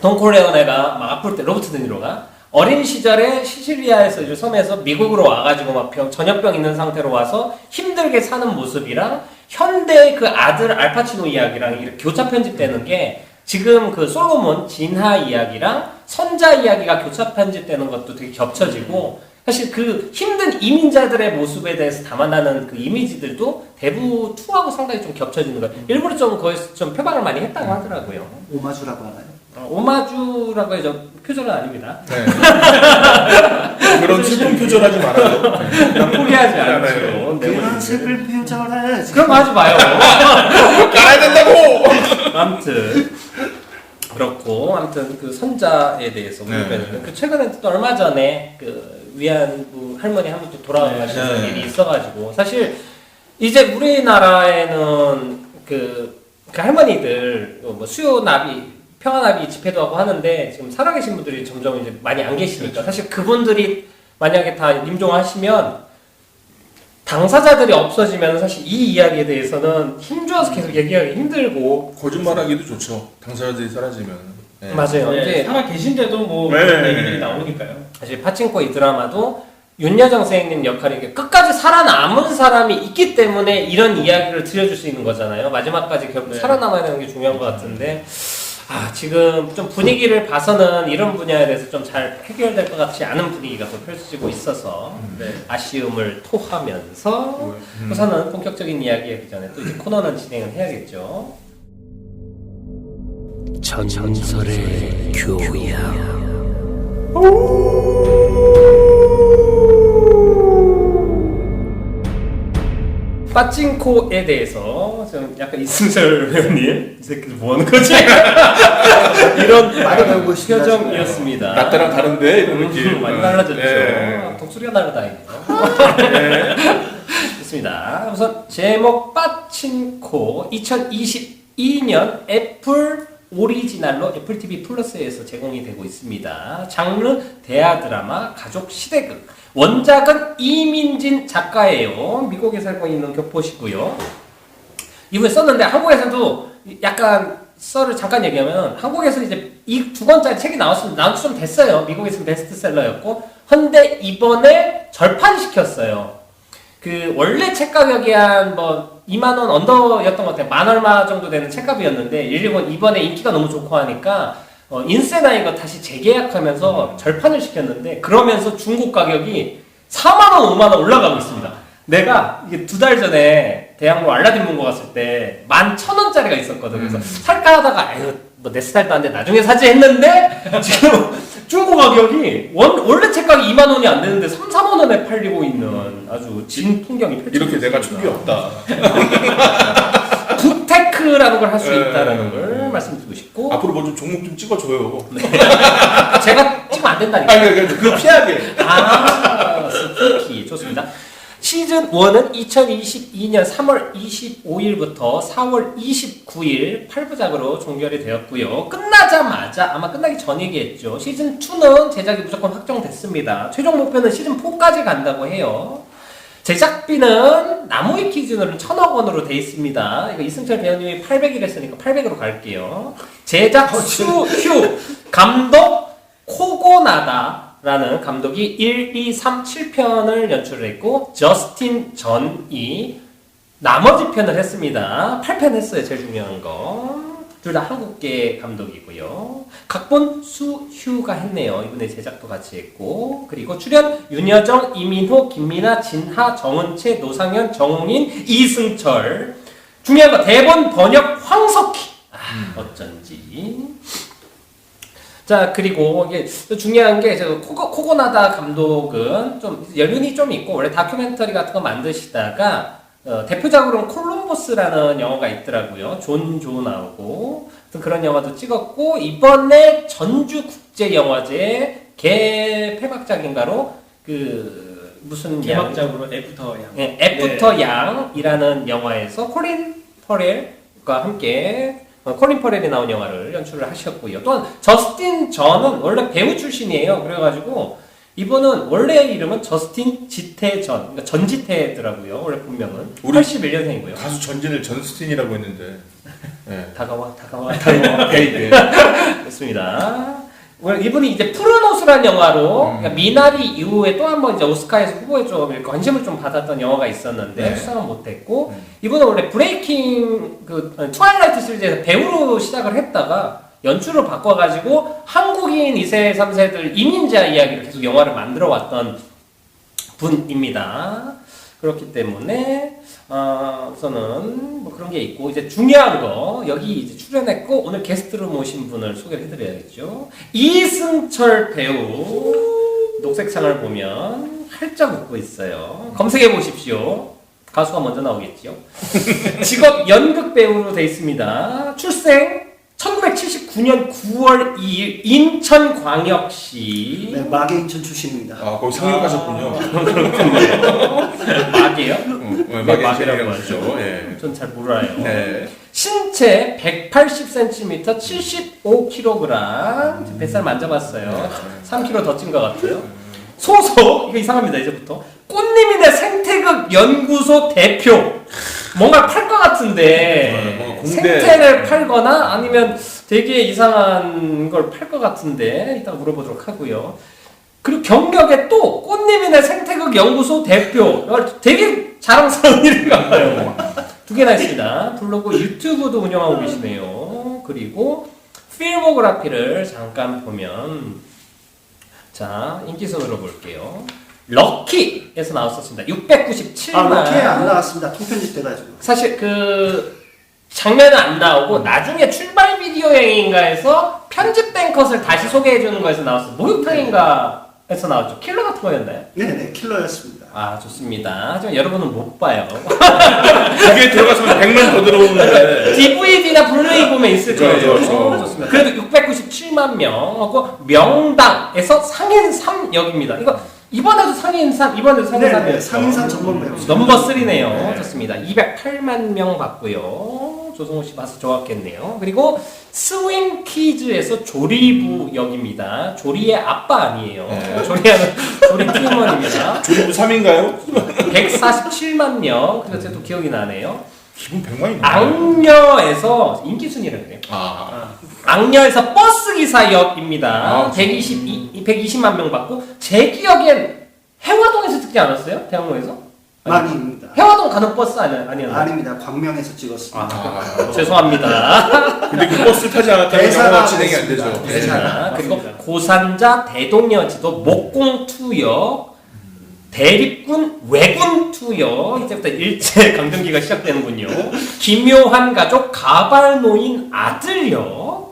돈 콜레오네가 막 아플 때 로버트 드니로가 어린 시절에 시칠리아에서 이제 섬에서 미국으로 와가지고 막 전염병 있는 상태로 와서 힘들게 사는 모습이랑 현대의 그 아들 알파치노 이야기랑 이렇게 교차 편집되는 게 지금 그 솔로몬 진하 이야기랑 선자 이야기가 교차 편집되는 것도 되게 겹쳐지고 사실 그 힘든 이민자들의 모습에 대해서 담아나는 그 이미지들도 대부 2하고 상당히 좀 겹쳐지는 거예요. 일부러 좀 거기서 좀 표방을 많이 했다고 하더라고요. 오마주라고 하나요? 오마주라고 해서 표절은 아닙니다. 네. 그런 슬픈 표절하지 말아요. 포기하지 않죠. 그런 슬픈 표절하지. 그런 거 하지 마요. 깔아야 된다고! 아무튼 그렇고 아무튼 그 선자에 대해서 우리가 그 최근에 또 얼마 전에 그 위안부 할머니 한 분 또 돌아가신 일이 있어가지고 사실 이제 우리나라에는 그 할머니들 뭐 수요 나비 평화 나비 집회도 하고 하는데 지금 살아계신 분들이 점점 이제 많이 안 계시니까 사실 그분들이 만약에 다 임종하시면 당사자들이 없어지면 사실 이 이야기에 대해서는 힘줘서 계속 얘기하기 힘들고 거짓말하기도 좋죠. 당사자들이 사라지면. 네. 맞아요. 네, 이제 살아 계신데도 뭐 네. 그런 얘기들이 나오니까요. 사실 파친코 이 드라마도 윤여정 선생님 역할이 이게 끝까지 살아남은 사람이 있기 때문에 이런 이야기를 들려줄 수 있는 거잖아요. 마지막까지 결국 살아남아야 되는 게 중요한 것 같은데 지금 좀 분위기를 봐서는 이런 분야에 대해서 좀 잘 해결될 것 같지 않은 분위기가 또 펼쳐지고 있어서 아쉬움을 토하면서 우선은 본격적인 이야기하기 전에 또 이제 코너는 진행을 해야겠죠. 전설의 교양. 빠찡코에 대해서 좀 약간 이승철 배우님 이 새끼들 뭐 하는 거지? 이런 많이 배우고 싶다. 표정이었습니다. 나 때랑 다른데? 이런 느낌. 많이 달라졌죠. 네. 독수리가 날아다니네요. 좋습니다. 우선 제목 빠친코 2022년 애플 오리지널로 애플 TV 플러스에서 제공이 되고 있습니다. 장르 대하 드라마 가족 시대극. 원작은 이민진 작가예요. 미국에 살고 있는 교포시고요. 이분이 썼는데 한국에서도 약간 썰을 잠깐 얘기하면 한국에서 이제 이 2권짜리 책이 나온 지 좀 됐어요. 미국에서는 베스트셀러였고 헌데 이번에 절판시켰어요. 그 원래 책 가격이 한 뭐 2만 원 언더였던 것 같아요. 만 얼마 정도 되는 책값이었는데 일본 이번에 인기가 너무 좋고 하니까 인세나 이거 다시 재계약하면서 절판을 시켰는데 그러면서 중국 가격이 4만 원, 5만 원 올라가고 있습니다. 내가 이게 2달 전에 대학로 알라딘 본거 갔을 때 11,000원짜리가 있었거든. 그래서 살까 하다가 아유 뭐 내 스타일도 안 돼 나중에 사지 했는데 지금 중고 가격이 원래 책가격이 2만 원이 안 되는데 3, 4만 원에 팔리고 있는 아주 진 풍경이 펼쳐지고 이렇게 내가 있습니다. 촉이 없다. 굿테크라는 걸 할 수 있다라는 걸 말씀드리고 싶고 앞으로 뭐 좀 종목 좀 찍어줘요. 제가 찍으면 안 된다니까. 아니, 그거 피하게. 스피키 좋습니다. 시즌 1은 2022년 3월 25일부터 4월 29일 8부작으로 종결이 되었고요. 끝나자마자 아마 끝나기 전 얘기했죠. 시즌 2는 제작이 무조건 확정됐습니다. 최종 목표는 시즌 4까지 간다고 해요. 제작비는 나무위키 기준으로는 1,000억 원으로 돼 있습니다. 이거 이승철 배우님이 800일 했으니까 800으로 갈게요. 제작 수휴 감독 코고나다라는 감독이 1, 2, 3, 7편을 연출을 했고 저스틴 전이 나머지 편을 했습니다. 8편 했어요. 제일 중요한 거. 둘 다 한국계 감독이고요. 각본 수휴가 했네요. 이번에 제작도 같이 했고 그리고 출연 윤여정, 이민호, 김민아, 진하, 정은채, 노상현, 정웅인, 이승철. 중요한 거 대본 번역 황석희. 어쩐지. 자 그리고 이게 또 중요한 게 코고나다 감독은 좀 연륜이 좀 있고 원래 다큐멘터리 같은 거 만드시다가 대표작으로는 콜럼버스라는 영화가 있더라고요. 존조 나오고 그런 영화도 찍었고 이번에 전주국제영화제 개폐막작인가로 그 무슨 개막작으로 애프터 양. 네, 애프터 양이라는 영화에서 콜린 퍼렐과 함께 콜린 퍼렐이 나온 영화를 연출을 하셨고요. 또한 저스틴 전은 원래 배우 출신이에요. 그래가지고 이분은 원래 이름은 저스틴 지태전, 그러니까 전지태더라고요. 원래 본명은 우리 81년생이고요. 가수 전진을 전스틴이라고 했는데. 네. 다가와 베이비. 좋습니다. 이분이 이제 푸른 옷이라는 영화로 그러니까 미나리 이후에 또 한 번 이제 오스카에서 후보에 좀 이렇게 관심을 좀 받았던 영화가 있었는데 네. 수상은 못했고 이분은 원래 브레이킹 그 트와일라이트 시리즈에서 배우로 시작을 했다가 연출을 바꿔가지고 한국인 2세, 3세들 이민자 이야기를 계속 영화를 만들어 왔던 분입니다. 그렇기 때문에 우선은 뭐 그런 게 있고 이제 중요한 거 여기 이제 출연했고 오늘 게스트로 모신 분을 소개를 해드려야겠죠. 이승철 배우 녹색창을 보면 활짝 웃고 있어요. 검색해 보십시오. 가수가 먼저 나오겠죠. 직업 연극 배우로 돼 있습니다. 출생 1979년 9월 2일 인천광역시. 네, 마계 인천 출신입니다. 아, 거기 상륙 가셨군요. 마계요? 마계 마계라고 인천이라고 하죠. 하죠. 예. 전 잘 몰라요. 네. 신체 180cm, 75kg. 뱃살 만져봤어요. 3kg 더 찐 것 같아요. 소속, 이거 이상합니다, 이제부터. 꽃님이네 생태극 연구소 대표. 뭔가 팔 것 같은데. 뭔가 공대. 생태를 팔거나 아니면 되게 이상한 걸 팔 것 같은데. 이따 물어보도록 하고요. 그리고 경력에 또 꽃님이네 생태극 연구소 대표. 되게 자랑스러운 일인가 봐요. 두 개나 있습니다. 블로그 유튜브도 운영하고 계시네요. 그리고 필모그래피를 잠깐 보면 자 인기순으로 볼게요. 럭키에서 나왔었습니다. 697만. 아, 럭키에 안 나왔습니다. 통편집 돼가지고. 사실 그 장면은 안 나오고 나중에 출발 비디오행인가에서 편집된 컷을 다시 소개해주는 거에서 나왔어요. 목욕탕인가에서 나왔죠. 킬러 같은 거였나요? 네네, 킬러였습니다. 아 좋습니다. 하지만 여러분은 못 봐요. 그게 들어갔으면 100만 더 들어오는데. DVD나 블루레이 보면 있을 거예요. 그렇죠. 좋습니다. 그래도 697만 명하고 명당에서 상인 3역입니다. 이거 이번에도 상인 3, 이번에도 상인 3이었죠. 네, 상인상 전문 배우. 넘버 3네요. 좋습니다. 208만 명 봤고요. 조성호 씨 봐서 좋았겠네요. 그리고 스윙 키즈에서 조리부 역입니다. 조리의 아빠 아니에요. 네. 조리하는 조리 팀원입니다. 조리부 3인가요? 147만 명. 그래서 또 기억이 나네요. 기분 100만이 악녀에서 인기순위라 그래요. 악녀에서 버스 기사 역입니다. 120만 명 받고 제 기억엔 해화동에서 찍지 않았어요? 대학로에서? 많이입니다. 해화동 가는 버스 아니었나요? 아닙니다. 광명에서 찍었습니다. 죄송합니다. 근데 그 버스를 타지 않았다면 영화가 진행이 안 되죠. 자, 그리고 고산자 대동여지도 목공투역 대립군 왜군투역 이제부터 일제 강점기가 시작되는군요. 기묘한 가족 가발노인 아들역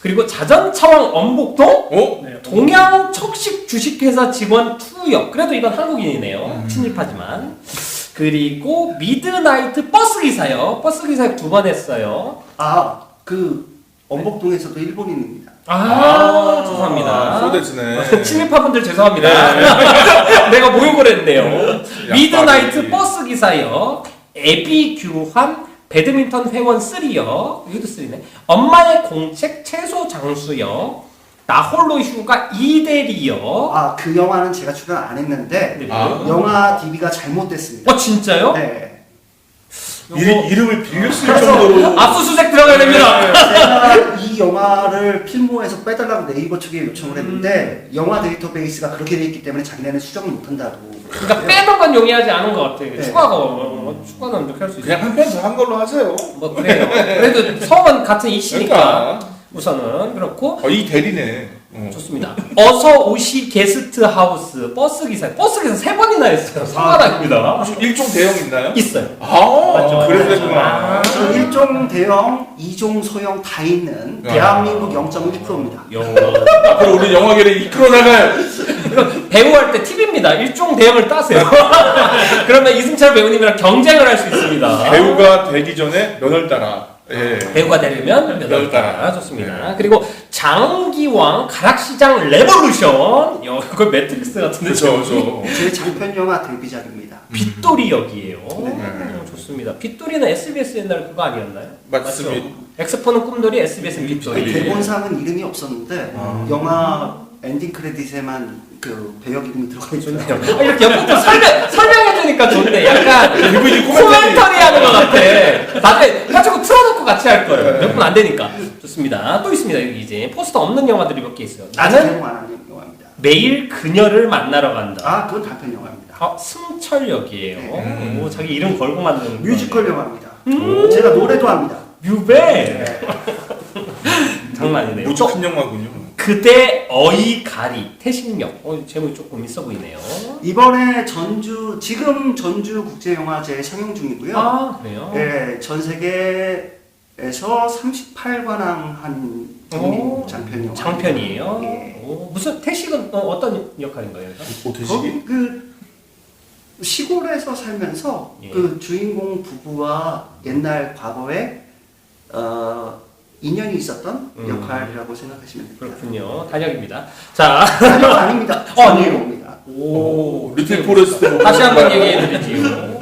그리고 자전차왕 엄복동 어? 동양 척식 주식회사 직원 투역 그래도 이건 한국인이네요. 친일파지만 그리고 미드나이트 버스기사요. 버스기사 2번 했어요. 아, 그 엄복동에서도 일본인입니다. 죄송합니다. 소대지네. 친일파분들 죄송합니다. 내가 모욕을 했네요. 미드나이트 버스기사역 애비규환 배드민턴 회원 3역 여기도 3네. 엄마의 공책 채소 장수역 나홀로 휴가 이대리역. 아, 그 영화는 제가 출연 안 했는데 네, 영화 DB가 잘못됐습니다. 진짜요? 네. 이름을 빌려 쓸 정도로. 압수수색 들어가야 됩니다. 제가 이 영화를 필모에서 빼달라고 네이버 측에 요청을 했는데 영화 데이터베이스가 그렇게 돼 있기 때문에 자기네는 수정을 못한다고. 그러니까 빼는 건 용이하지 않은 것 같아요. 네. 추가는 이렇게 할 수 있어요. 그냥 한 편 더 한 걸로 하세요. 뭐 그래요. 그래도 성은 같은 이씨니까 그러니까. 우선은 그렇고 이 대리네. 좋습니다. 어서 오시 게스트 하우스 버스 기사 3번이나 했어요. 상관입니다. 혹시 일종 대형 있나요? 있어요. 맞죠. 그래서 됐구나. 저 1종 대형, 2종 소형 다 있는 대한민국 0.1%입니다. 앞으로 우리 영화계를 이끌어 나갈. 배우할 때 팁입니다. 1종 대형을 따세요. 그러면 이승철 배우님이랑 경쟁을 할 수 있습니다. 배우가 되기 전에 면허를 따라. 예. 배우가 되려면 면허를 따라. 좋습니다. 그리고 장기왕 가락시장 레볼루션. 그걸 매트릭스 같은데. 그렇죠. 제 장편 영화 데뷔작입니다. 빗돌이 역이에요. 네. 좋습니다. 빗돌이는 SBS 옛날 그거 아니었나요? 맞습니다. 맞죠? 엑스포는 꿈돌이, SBS는 빗돌이. 대본상은 이름이 없었는데 영화 엔딩 크레딧에만 그 배역 이름이 들어가 있어요. 이렇게 옆부터 설명해주니까 좋네. 약간 DVD 코멘터리 하는 것 같아. 나중에 해가지고 틀어놓고 같이 할 거예요. 몇 분 안 되니까. 좋습니다. 또 있습니다. 여기 이제 포스터 없는 영화들이 몇 개 있어요. 아직 나는 개봉 안 하는 영화입니다. 매일 그녀를 만나러 간다. 아, 그건 단편 영화입니다. 승철역이에요. 오, 자기 이름 걸고 만든 뮤지컬 영화입니다. 제가 노래도 합니다. 뮤베. 네. 장난 아니네요. 무지 큰 영화군요. 그대 어이가리 태식역. 제목이 조금 있어 보이네요. 이번에 지금 전주 국제영화제 상영 중이고요. 아 그래요? 네, 전 세계에서 38관왕 한 오, 장편 영화. 장편이에요. 예. 오, 무슨 태식은 어떤 역할인가요? 대식이? 거기 그 시골에서 살면서 예. 그 주인공 부부와 옛날 과거에 인연이 있었던 역할이라고 생각하시면 됩니다. 그렇군요. 단역입니다. 자, 아니요, 아닙니다. 아니에요? 전유입니다. 오, 리틀 포레스트 다시 한번 얘기해드리지요.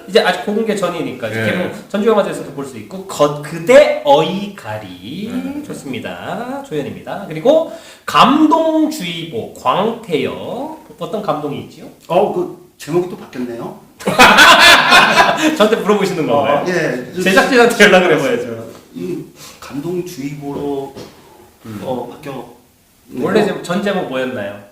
이제 아직 공개 전이니까 네. 개봉 전주영화제에서도 볼 수 있고 그대 어이가리 좋습니다. 조연입니다. 그리고 감동주의보 광태역 어떤 감동이 있지요? 그 제목이 또 바뀌었네요. 저한테 물어보시는 건가요? 예. 제작진한테 연락을 해봐야죠. 이 감동주의보로 바뀌어. 원래 전 제목 뭐였나요?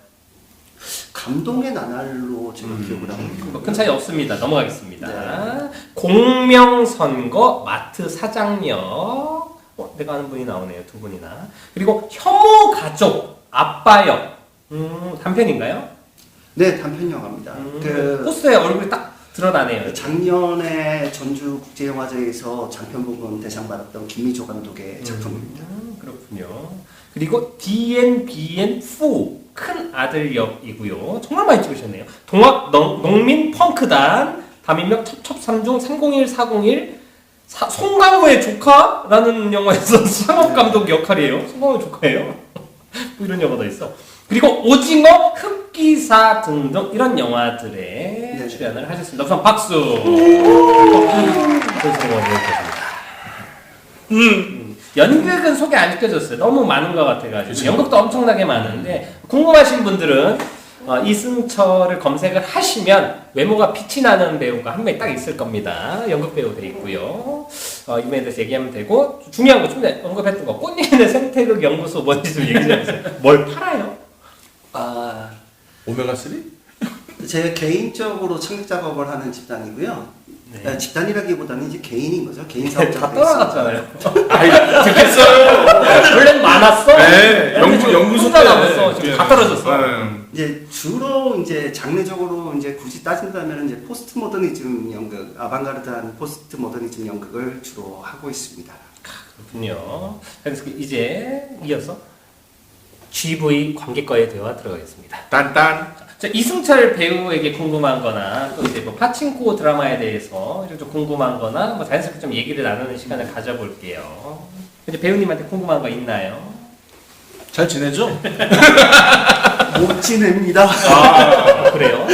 감동의 나날로 제가 기억을 하고 있고. 뭐 큰 차이 없습니다. 넘어가겠습니다. 네. 공명선거 마트 사장역 내가 아는 분이 나오네요. 두 분이나. 그리고 혐오가족 아빠역 단편인가요? 네, 단편 영화입니다. 그 포스터에 얼굴이 딱 드러나네요. 작년에 전주 국제영화제에서 장편부문 대상 받았던 김미조 감독의 작품입니다. 그렇군요. 그리고 DNBN4 큰 아들 역이고요. 정말 많이 찍으셨네요. 동학 농민 펑크단 담임역 첩첩삼중 301 401 송강호의 조카라는 영화에서 상업감독 역할이에요. 송강호의 조카예요. 뭐 이런 영화도 있어. 그리고 오징어 흑기사 등등 이런 영화들에 네. 출연을 하셨습니다. 우선 박수. 연극은 소개 안 시켜줬어요. 너무 많은 것 같아가지고. 그쵸. 연극도 엄청나게 많은데 궁금하신 분들은 이승철을 검색을 하시면 외모가 빛이 나는 배우가 한 명 딱 있을 겁니다. 연극 배우 돼 있고요. 이번에 대해서 얘기하면 되고 중요한 거 좀 전에 언급했던 거 꽃님의 생태극 연구소 뭔지 좀 얘기 좀 해주세요. 뭘 팔아요? 오메가3? 제 개인적으로 창작 작업을 하는 집단이고요. 네. 집단이라기보다는 이제 개인인 거죠. 개인 다 사업자가 떠나갔잖아요. 아이, 듣겠어요. 원래는 많았어. 네, 연구소 혼자 때. 남았어. 지금 예. 다 떨어졌어. 네. 이제 주로 이제 장르적으로 이제 굳이 따진다면 이제 포스트 모더니즘 연극, 아방가르드한 포스트 모더니즘 연극을 주로 하고 있습니다. 그렇군요. 그래서 이제 이어서 GV 관객과의 대화 들어가겠습니다. 딴딴. 자, 이승철 배우에게 궁금한 거나 또 이제 뭐 파친코 드라마에 대해서 좀 궁금한 거나 뭐 자연스럽게 좀 얘기를 나누는 시간을 가져볼게요. 이제 배우님한테 궁금한 거 있나요? 잘 지내죠? 못 지냅니다. 그래요?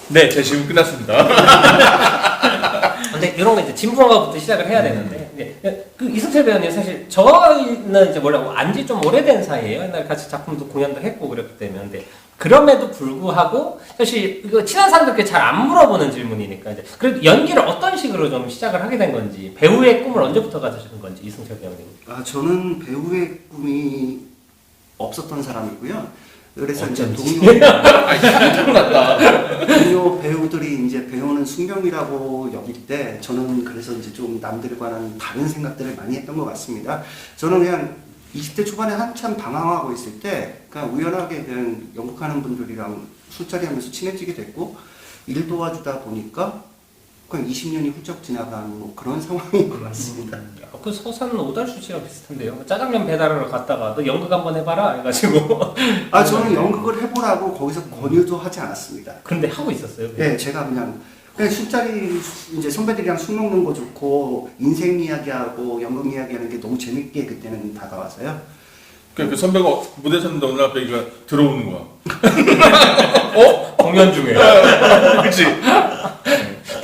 네, 제 질문 끝났습니다. 근데 이런 거 이제 진부한가부터 시작을 해야 되는데 그 이승철 배우님 사실 저희는 이제 원래 안지 좀 오래된 사이예요. 옛날 같이 작품도 공연도 했고 그랬기 때문에 근데 그럼에도 불구하고 사실 이거 친한 사람들께 잘 안 물어보는 질문이니까 이제 그래도 연기를 어떤 식으로 좀 시작을 하게 된 건지 배우의 꿈을 언제부터 가지신 건지 이승철 배우님. 저는 배우의 꿈이 없었던 사람이고요. 그래서 이제 어쩐지. 동료 배우들이 이제 배우는 숙명이라고 여길 때 저는 그래서 이제 좀 남들과는 다른 생각들을 많이 했던 것 같습니다. 저는 그냥 20대 초반에 한참 방황하고 있을 때 그냥 우연하게 그냥 연극하는 분들이랑 술자리 하면서 친해지게 됐고 일 도와주다 보니까 그냥 20년이 훌쩍 지나간 뭐 그런 상황인 것 같습니다. 그 서사는 오달수 씨랑 비슷한데요. 짜장면 배달하러 갔다가 너 연극 한번 해봐라 해가지고. 저는 연극을 해보라고 거기서 권유도 하지 않았습니다. 근데 하고 있었어요. 네, 제가 그냥 술자리 이제 선배들이랑 술 먹는 거 좋고 인생 이야기하고 연극 이야기하는 게 너무 재밌게 그때는 다가와서요. 그 선배가 무대 섰는데 오늘 앞에 이거 들어오는 거야. 공연 중에. 그치?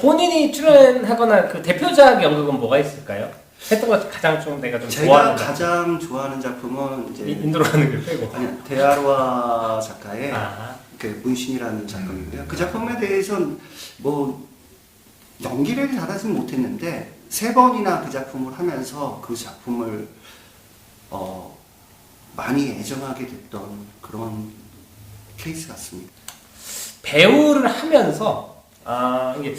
본인이 출연하거나 그 대표작 연극은 뭐가 있을까요? 했던 것 가장 좀 내가 좀 제가 좋아하는 가장 좋아하는 작품은 이제 인도로 가는 걸 빼고. 아니요 대하루아 작가의 아. 그 문신이라는 작품이고요. 그 작품에 대해서는 뭐 연기를 잘하진 못했는데 3번이나 그 작품을 하면서 그 작품을 많이 애정하게 됐던 그런 케이스 같습니다. 배우를 하면서 이게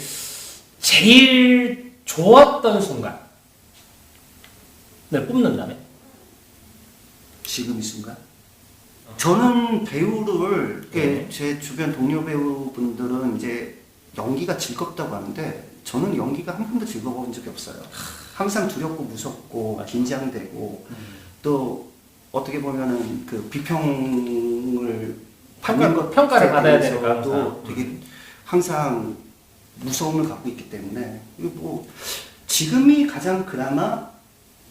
제일 좋았던 순간을 뽑는다면? 지금 이 순간? 저는 배우를 제 주변 동료 배우분들은 이제 연기가 즐겁다고 하는데 저는 연기가 한 번도 즐거워본 적이 없어요. 항상 두렵고 무섭고 긴장되고 또 어떻게 보면은 그 비평을 받는 것 평가를 받아야 되니까 도 항상. 되게 항상 무서움을 갖고 있기 때문에 이거 뭐 지금이 가장 그나마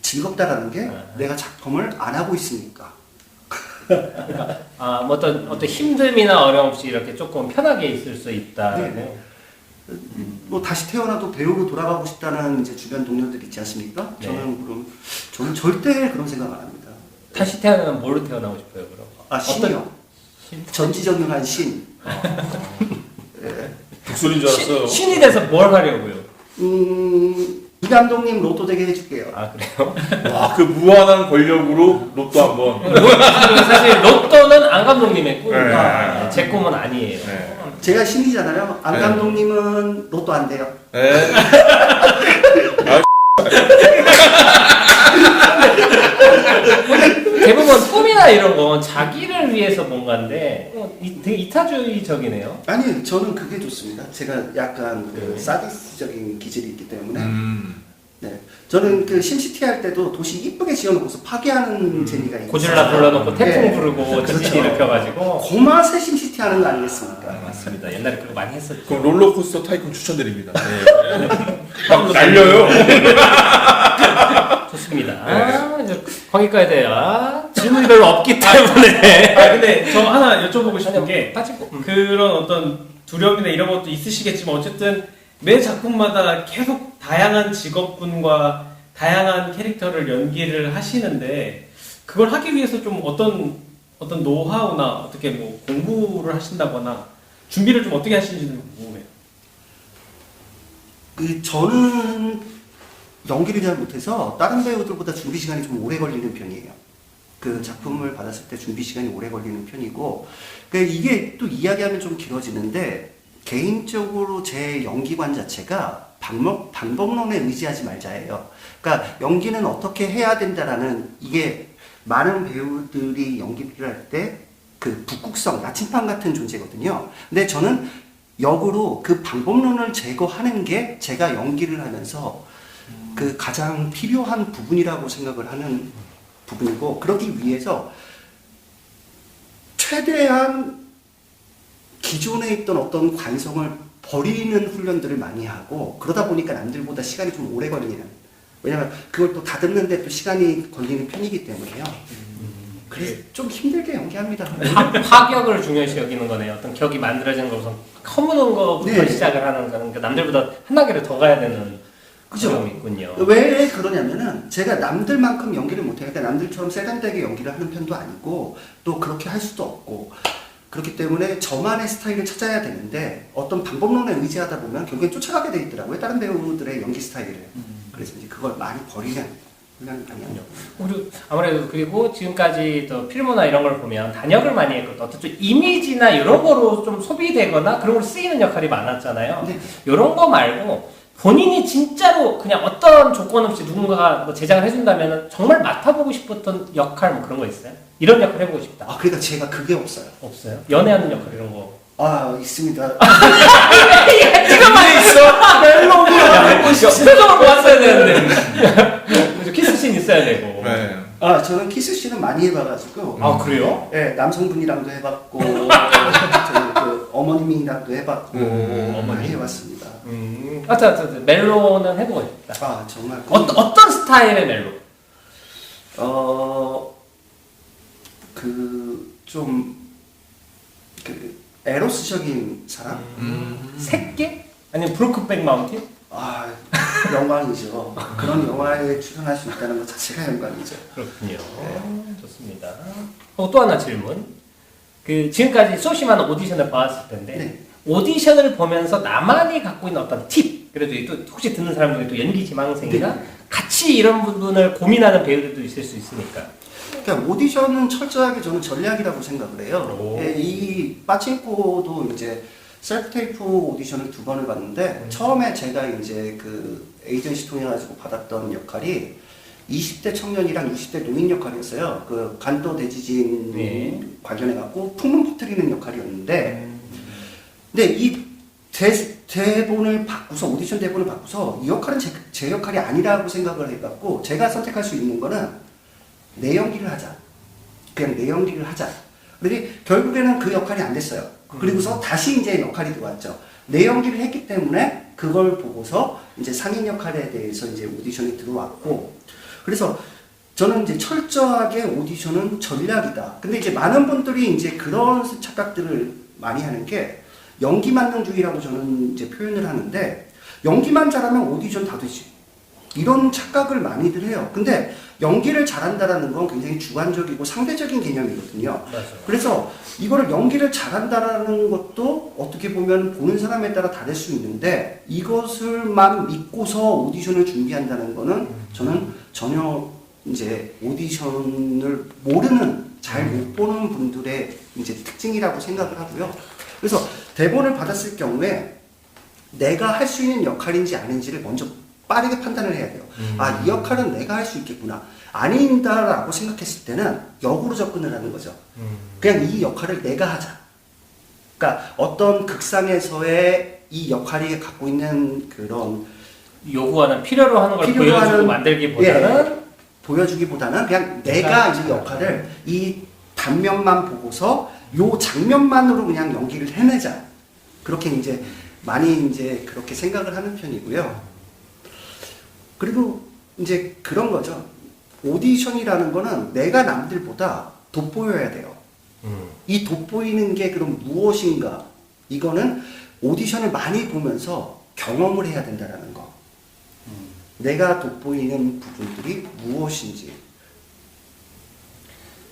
즐겁다라는 게 내가 작품을 안 하고 있으니까. 뭐 어떤 힘듦이나 어려움 없이 이렇게 조금 편하게 있을 수 있다는. 네. 뭐 다시 태어나도 배우로 돌아가고 싶다는 이제 주변 동료들 있지 않습니까? 네. 저는 절대 그런 생각 안 합니다. 다시 태어나면 뭘로 태어나고 싶어요, 그럼? 신이요. 전지전능한 신. 독설인 줄 알았어요. 신이 돼서 뭘 하려고요? 이 감독님 로또 되게 해줄게요. 아, 그래요? 와, 그 무한한 권력으로 로또 한번. 사실 로또는 안 감독님의 꿈이다. 네. 제 꿈은 아니에요. 네. 제가 신이잖아요. 안 네. 감독님은 로또 안 돼요. 네. 대부분 꿈이나 이런 건 자기를 위해서 뭔가인데 되게 이타주의적이네요. 아니, 저는 그게 좋습니다. 제가 약간 그 사디스적인 기질이 있기 때문에. 네. 저는 그 심시티 할 때도 도시 이쁘게 지어놓고서 파괴하는 재미가 있어요. 고질라 불러놓고 태풍 네. 부르고 그렇죠. 지진 일으켜가지고. 그 맛에 심시티 하는 거 아니겠습니까? 맞습니다. 옛날에 그거 많이 했었죠. 그럼 롤러코스터 타이쿤 추천드립니다. 네. 막 날려요. 좋습니다. 이제 거기까지 돼요. 질문이 별로 없기 때문에. 근데 저 하나 여쭤보고 싶은 게 빠지고. 그런 어떤 두려움이나 이런 것도 있으시겠지만 어쨌든 매 작품마다 계속 다양한 직업군과 다양한 캐릭터를 연기를 하시는데 그걸 하기 위해서 좀 어떤 노하우나 어떻게 뭐 공부를 하신다거나 준비를 좀 어떻게 하시는지는 궁금해요. 저는 연기를 잘 못해서 다른 배우들보다 준비 시간이 좀 오래 걸리는 편이에요. 그 작품을 받았을 때 준비 시간이 오래 걸리는 편이고, 이게 또 이야기하면 좀 길어지는데, 개인적으로 제 연기관 자체가 방법론에 의지하지 말자예요. 그러니까 연기는 어떻게 해야 된다라는, 이게 많은 배우들이 연기를 할 때 그 북극성, 나침반 같은 존재거든요. 근데 저는 역으로 그 방법론을 제거하는 게 제가 연기를 하면서 그 가장 필요한 부분이라고 생각을 하는 부분이고, 그러기 위해서 최대한 기존에 있던 어떤 관성을 버리는 훈련들을 많이 하고, 그러다 보니까 남들보다 시간이 좀 오래 걸리는, 왜냐면 그걸 또 다듬는데 또 시간이 걸리는 편이기 때문에요. 그래서 좀 힘들게 연기합니다. 파격을 중요시 여기는 거네요. 어떤 격이 만들어지는 것부터 허무는 것부터 네. 시작을 하는 거는 그러니까 남들보다 한 단계를 더 가야 되는 그죠? 점이 있군요. 왜 그러냐면은 제가 남들만큼 연기를 못해요. 그러니까 남들처럼 세련되게 연기를 하는 편도 아니고 또 그렇게 할 수도 없고, 그렇기 때문에 저만의 스타일을 찾아야 되는데 어떤 방법론에 의지하다 보면 결국엔 쫓아가게 돼 있더라고요. 다른 배우들의 연기 스타일을. 그래서 이제 그걸 많이 버리는 훈련을 많이 하죠. 우리 아무래도 그리고 지금까지 또 필모나 이런 걸 보면 단역을 많이 했거든. 어떤 좀 이미지나 이런 거로 좀 소비되거나 그런 걸 쓰이는 역할이 많았잖아요. 네. 이런 거 말고 본인이 진짜로 그냥 어떤 조건 없이 누군가가 뭐 제작을 해준다면 정말 맡아보고 싶었던 역할 뭐 그런 거 있어요? 이런 역할 해보고 싶다. 그러니까 제가 그게 없어요. 없어요? 연애하는 역할 이런 거. 있습니다. 지금만 있어. 멜로디야. 표정을 보았어야 되는데. 키스씬 있어야 되고. 네. 저는 키스씬은 많이 해봐가지고. 아 그래요? 네, 남성분이랑도 해봤고, 저는 그 어머님이랑도 해봤고, 많이 해봤습니다. 멜로는 해보고 싶다. 정말. 어떤 스타일의 멜로? 에로스적인 사람? 새끼? 아니면 브로크백 마운틴? 영광이죠. 그런 영화에 출연할 수 있다는 것 자체가 영광이죠. 그렇군요. 좋습니다. 또 하나 질문. 지금까지 수없이 많은 오디션을 봐왔을 텐데, 네. 오디션을 보면서 나만이 갖고 있는 어떤 팁, 그래도 또 혹시 듣는 사람들이 또 연기 지망생이나 같이 이런 부분을 고민하는 배우들도 있을 수 있으니까. 그러니까 오디션은 철저하게 저는 전략이라고 생각을 해요. 오. 예, 이 빠친코도 이제 셀프 테이프 오디션을 2번을 봤는데 처음에 제가 이제 그 에이전시 통해 가지고 받았던 역할이 20대 청년이랑 20대 노인 역할이었어요. 그 간도 대지진 네. 관련해 갖고 풍문 퍼뜨리는 역할이었는데, 근데 이 대본을 바꾸서 오디션 대본을 바꾸서 이 역할은 제 역할이 아니라고 생각을 해갖고 제가 선택할 수 있는 거는 내 연기를 하자. 그냥 내 연기를 하자. 그런데 결국에는 그 역할이 안 됐어요. 그리고서 다시 이제 역할이 들어왔죠. 내 연기를 했기 때문에 그걸 보고서 이제 상인 역할에 대해서 이제 오디션이 들어왔고, 그래서 저는 이제 철저하게 오디션은 전략이다. 근데 이제 많은 분들이 이제 그런 착각들을 많이 하는 게 연기 만능주의라고 저는 이제 표현을 하는데, 연기만 잘하면 오디션 다 되지. 이런 착각을 많이들 해요. 근데 연기를 잘한다라는 건 굉장히 주관적이고 상대적인 개념이거든요. 맞아요. 그래서 이거를 연기를 잘한다라는 것도 어떻게 보면 보는 사람에 따라 다를 수 있는데, 이것을만 믿고서 오디션을 준비한다는 거는 저는 전혀 이제 오디션을 모르는, 잘 못 보는 분들의 이제 특징이라고 생각을 하고요. 그래서 대본을 받았을 경우에 내가 할 수 있는 역할인지 아닌지를 먼저 빠르게 판단을 해야 돼요. 아, 이 역할은 내가 할 수 있겠구나. 아닌다라고 생각했을 때는 역으로 접근을 하는 거죠. 그냥 이 역할을 내가 하자. 그러니까 어떤 극상에서의 이 역할이 갖고 있는 그런 요구하는 필요로 하는 걸 필요로 보여주고 하는- 만들기보다는 보여주기보다는 그냥 내가 이 역할을 이 단면만 보고서 요 장면만으로 그냥 연기를 해내자. 그렇게 이제 많이 이제 그렇게 생각을 하는 편이고요. 그리고 이제 그런 거죠. 오디션이라는 거는 내가 남들보다 돋보여야 돼요. 이 돋보이는 게 그럼 무엇인가? 이거는 오디션을 많이 보면서 경험을 해야 된다는 거. 내가 돋보이는 부분들이 무엇인지.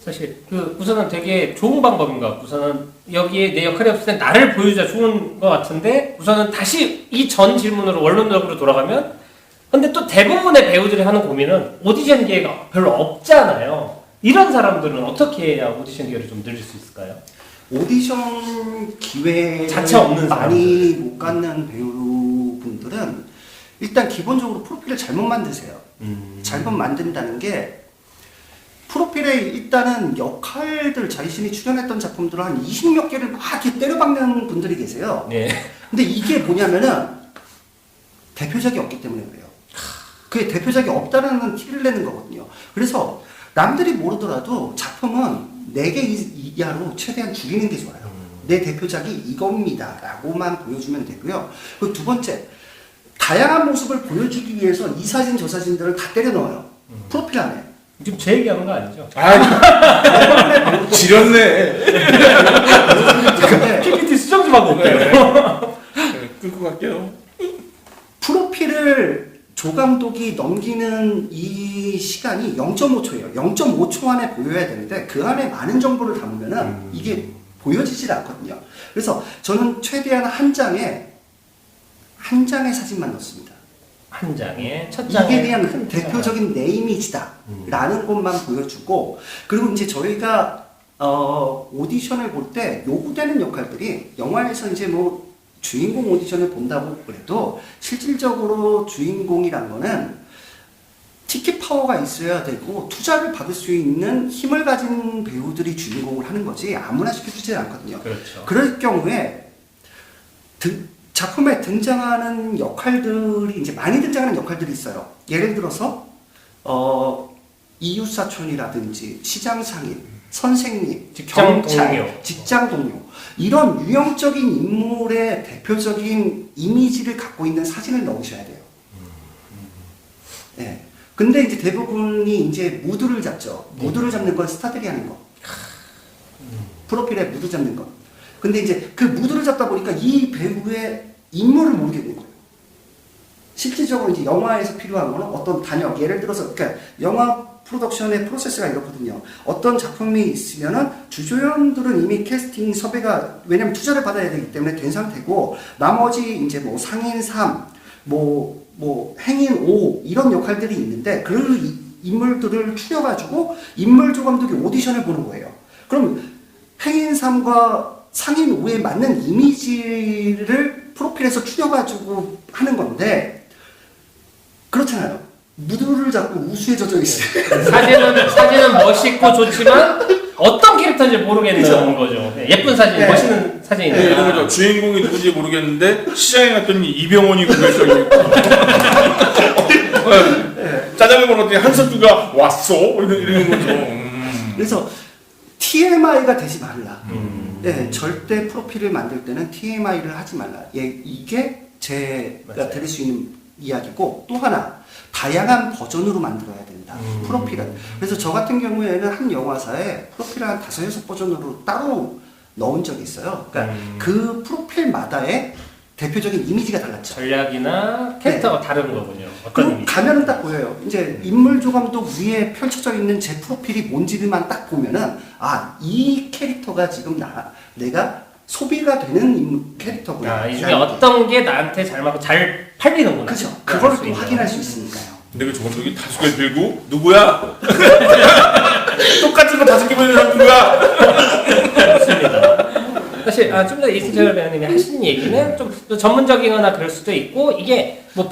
사실 그 우선은 되게 좋은 방법인 것 같고, 우선은 여기에 내 역할이 없을 때 나를 보여주자 좋은 것 같은데, 우선은 다시 이 전 질문으로 원론적으로 돌아가면, 근데 또 대부분의 배우들이 하는 고민은 오디션 기회가 별로 없잖아요. 이런 사람들은 어떻게 해야 오디션 기회를 좀 늘릴 수 있을까요? 오디션 기회를 자체 없는 많이 못 갖는 배우분들은 일단 기본적으로 프로필을 잘못 만드세요. 잘못 만든다는 게, 프로필에 일단은 역할들, 자신이 출연했던 작품들을 한 20몇 개를 막 이렇게 때려박는 분들이 계세요. 네. 근데 이게 뭐냐면은 대표작이 없기 때문에 그래요. 그게 대표작이 없다라는 티를 내는 거거든요. 그래서 남들이 모르더라도 작품은 4개 이하로 최대한 줄이는 게 좋아요. 내 대표작이 이겁니다 라고만 보여주면 되고요. 그리고 두 번째, 다양한 모습을 보여주기 위해서 이 사진 저 사진들을 다 때려 넣어요. 프로필 안에. 지금 제 얘기하는 거 아니죠? 아, 지렸네. 근데 PPT 수정 좀 하고 올게요. 네, 끌고 갈게요. 프로필을 조 감독이 넘기는 이 시간이 0.5초예요. 0.5초 안에 보여야 되는데 그 안에 많은 정보를 담으면은 이게 보여지질 않거든요. 그래서 저는 최대한 한 장에 사진만 넣습니다. 한 장에 첫 장에 이게 그냥 대표적인 내 이미지다 라는 것만 보여주고, 그리고 이제 저희가 오디션을 볼 때 요구되는 역할들이, 영화에서 이제 뭐 주인공 오디션을 본다고 그래도 실질적으로 주인공이란 거는 티켓 파워가 있어야 되고 투자를 받을 수 있는 힘을 가진 배우들이 주인공을 하는 거지 아무나 시켜주지 않거든요. 그렇죠. 그럴 경우에 작품에 등장하는 역할들이, 이제 많이 등장하는 역할들이 있어요. 예를 들어서 이웃사촌이라든지 시장상인, 선생님, 직장 경찰, 동료. 직장 동료, 이런 유형적인 인물의 대표적인 이미지를 갖고 있는 사진을 넣으셔야 돼요. 네. 근데 이제 대부분이 이제 무드를 잡죠. 무드를 잡는 건 스타들이 하는 거. 프로필에 무드 잡는 거. 근데 이제 그 무드를 잡다 보니까 이 배우의 인물을 모르겠는 거예요. 실질적으로 이제 영화에서 필요한 거는 어떤 단역, 예를 들어서, 그러니까 영화 프로덕션의 프로세스가 이렇거든요. 어떤 작품이 있으면은 주조연들은 이미 캐스팅 섭외가, 왜냐면 투자를 받아야 되기 때문에 된 상태고, 나머지 이제 뭐 상인 3, 뭐 행인 5 이런 역할들이 있는데 그 인물들을 추려가지고 인물 조감독이 오디션을 보는 거예요. 그럼 행인 3과 상인 5에 맞는 이미지를 프로필에서 추려가지고 하는 건데 그렇잖아요. 무드를 잡고 우수에 젖어 있어요. 사진은 멋있고 좋지만 어떤 캐릭터인지 모르겠는 그쵸? 거죠. 네, 예쁜 사진, 네. 멋있는 사진이니까. 네, 이런 거죠. 주인공이 누군지 모르겠는데 시장에 갔더니 이병헌이 구별성이 있고 짜장면 먹었더니 한석규가 왔어 이런 거죠. 그래서 TMI가 되지 말라. 네, 절대 프로필을 만들 때는 TMI를 하지 말라. 예, 이게 제가 맞아요. 드릴 수 있는 이야기고 또 하나 다양한 버전으로 만들어야 된다. 프로필은. 그래서 저 같은 경우에는 한 영화사에 프로필을 한 5-6버전으로 따로 넣은 적이 있어요. 그러니까 그 프로필마다의 대표적인 이미지가 달랐죠. 전략이나 캐릭터가 다른 거군요. 어떤 그럼 이미지? 가면은 딱 보여요. 이제 인물 조감독 위에 펼쳐져 있는 제 프로필이 뭔지만 딱 보면은 아, 이 캐릭터가 지금 내가 소비가 되는 캐릭터구나. 이 중에 어떤 게 나한테 잘 맞고 잘 팔리는구나. 그죠. 그걸 알수 또 있는. 확인할 수 있으니까요. 근데 그 조감독이 5개 들고 누구야? 똑같은 거 5개 보는 사람 누구야? 맞습니다. 사실 좀 전에 이승철 배우님이 하신 얘기는 좀 전문적이거나 그럴 수도 있고 이게 뭐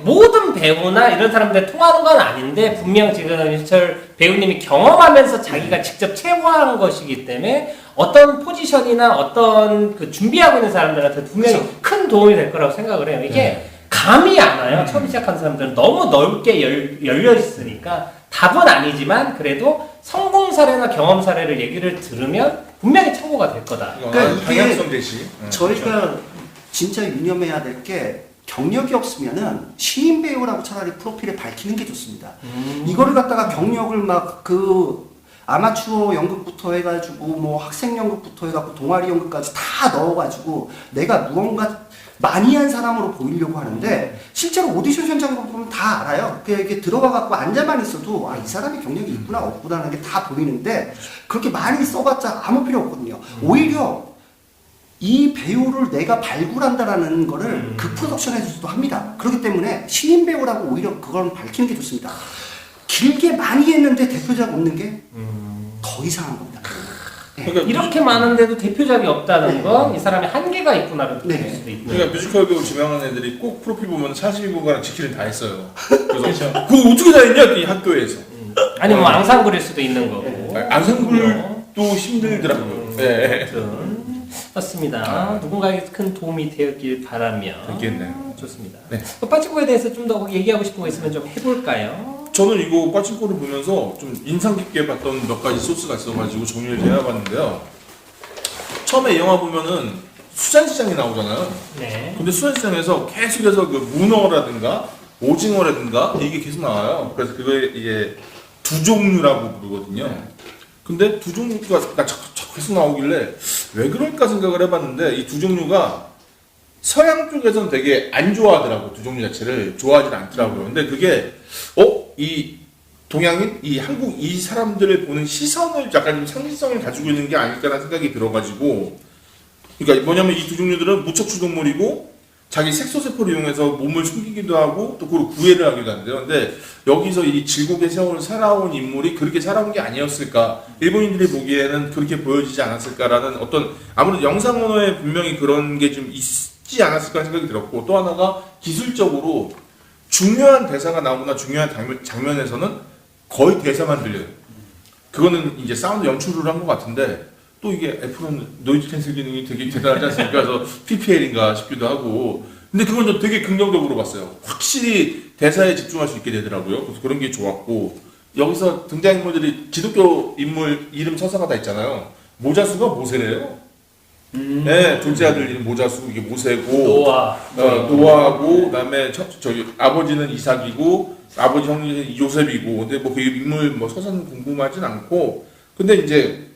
모든 배우나 이런 사람들 통하는 건 아닌데 분명 지금 이승철 배우님이 경험하면서 자기가 직접 체화한 것이기 때문에 어떤 포지션이나 어떤 그 준비하고 있는 사람들한테 분명히 그렇죠. 큰 도움이 될 거라고 생각을 해요. 이게 감이 안 와요. 처음 시작하는 사람들은 너무 넓게 열려 있으니까 답은 아니지만 그래도 성공 사례나 경험 사례를 얘기를 들으면 분명히 참고가 될 거다. 그러니까 이게 방향성 제시. 저희가 진짜 유념해야 될 게 경력이 없으면은 신인 배우라고 차라리 프로필에 밝히는 게 좋습니다. 이거를 갖다가 경력을 막 그 아마추어 연극부터 해가지고 뭐 학생 연극부터 해가지고 동아리 연극까지 다 넣어가지고 내가 무언가 많이 한 사람으로 보이려고 하는데 실제로 오디션 현장을 보면 다 알아요. 그냥 이렇게 들어가갖고 앉아만 있어도 아, 이 사람이 경력이 있구나 없구나 하는 게 다 보이는데 그렇게 많이 써봤자 아무 필요 없거든요. 오히려 이 배우를 내가 발굴한다라는 거를 그 프로덕션에서도 합니다. 그렇기 때문에 신인 배우라고 오히려 그걸 밝히는 게 좋습니다. 길게 많이 했는데 대표작 없는 게 더 이상한 겁니다. 네. 그러니까 이렇게 많은데도 대표작이 없다는 건 이 사람이 한계가 있구나를 느낄 네. 수도 있고. 그러니까 뮤지컬 배우 지명하는 애들이 꼭 프로필 보면 42분간 지키는 다 했어요. 그래서 그거 어떻게 다 했냐? 이 학교에서. 아니면 뭐 앙상블일 수도 있는 거고. 안상불도 힘들더라고요. 네. 아무튼 맞습니다. 누군가에게 큰 도움이 되었길 바라며. 됐겠네요. 좋습니다. 네. 빠찌코에 대해서 좀 더 얘기하고 싶은 거 있으면 좀 해볼까요? 저는 이거 빠친코를 보면서 좀 인상 깊게 봤던 몇 가지 소스가 있어가지고 정리를 해봤는데요. 처음에 이 영화 보면은 수산시장이 나오잖아요. 네. 근데 수산시장에서 계속해서 그 문어라든가 오징어라든가 이게 계속 나와요. 그래서 그거에 이게 두 종류라고 부르거든요. 근데 두 종류가 자꾸 계속 나오길래 왜 그럴까 생각을 해봤는데 이 두 종류가 서양 쪽에서는 되게 안 좋아하더라고. 두 종류 자체를 좋아하지 않더라고요. 근데 그게 이 동양인, 이 한국 이 사람들을 보는 시선을 약간 좀 상징성을 가지고 있는 게 아닐까라는 생각이 들어가지고, 그러니까 뭐냐면 이 두 종류들은 무척추 동물이고 자기 색소세포를 이용해서 몸을 숨기기도 하고 또 그걸 구애를 하기도 하는데요. 근데 여기서 이 질곡의 세월을 살아온 인물이 그렇게 살아온 게 아니었을까? 일본인들이 보기에는 그렇게 보여지지 않았을까라는 어떤 아무래도 영상 언어에 분명히 그런 게 좀 있지 않았을까 생각이 들었고, 또 하나가 기술적으로 중요한 대사가 나오거나 중요한 장면에서는 거의 대사만 들려요. 그거는 이제 사운드 연출을 한 것 같은데, 또 이게 애플은 노이즈 캔슬 기능이 되게 대단하지 않습니까? 그래서 PPL인가 싶기도 하고. 근데 그건 좀 되게 긍정적으로 봤어요. 확실히 대사에 집중할 수 있게 되더라고요. 그래서 그런 게 좋았고, 여기서 등장인물들이 기독교 인물 이름 서사가 다 있잖아요. 모자수가 모세래요. 네, 둘째 아들 이름 모자수, 이게 모세고, 노아하고, 그다음에 저기 아버지는 이삭이고, 아버지 형이 요셉이고, 근데 뭐 그 인물 뭐 서사는 궁금하진 않고, 근데 이제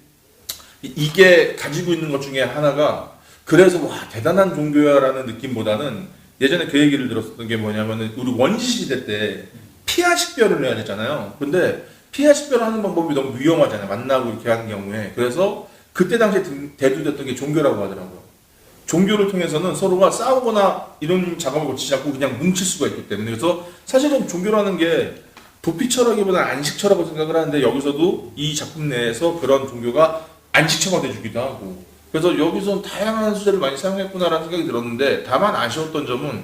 이게 가지고 있는 것 중에 하나가, 그래서 와 대단한 종교야라는 느낌보다는 예전에 그 얘기를 들었었던 게 뭐냐면은 우리 원시 시대 때 피하 식별을 해야 되잖아요. 근데 피하 식별을 하는 방법이 너무 위험하잖아요. 만나고 이렇게 하는 경우에. 그래서 그때 당시에 대두됐던 게 종교라고 하더라고요. 종교를 통해서는 서로가 싸우거나 이런 작업을 거치지 않고 그냥 뭉칠 수가 있기 때문에 그래서 사실은 종교라는 게 도피처라기보다는 안식처라고 생각을 하는데 여기서도 이 작품 내에서 그런 종교가 안식처가 돼주기도 하고 그래서 여기서 다양한 소재를 많이 사용했구나라는 생각이 들었는데 다만 아쉬웠던 점은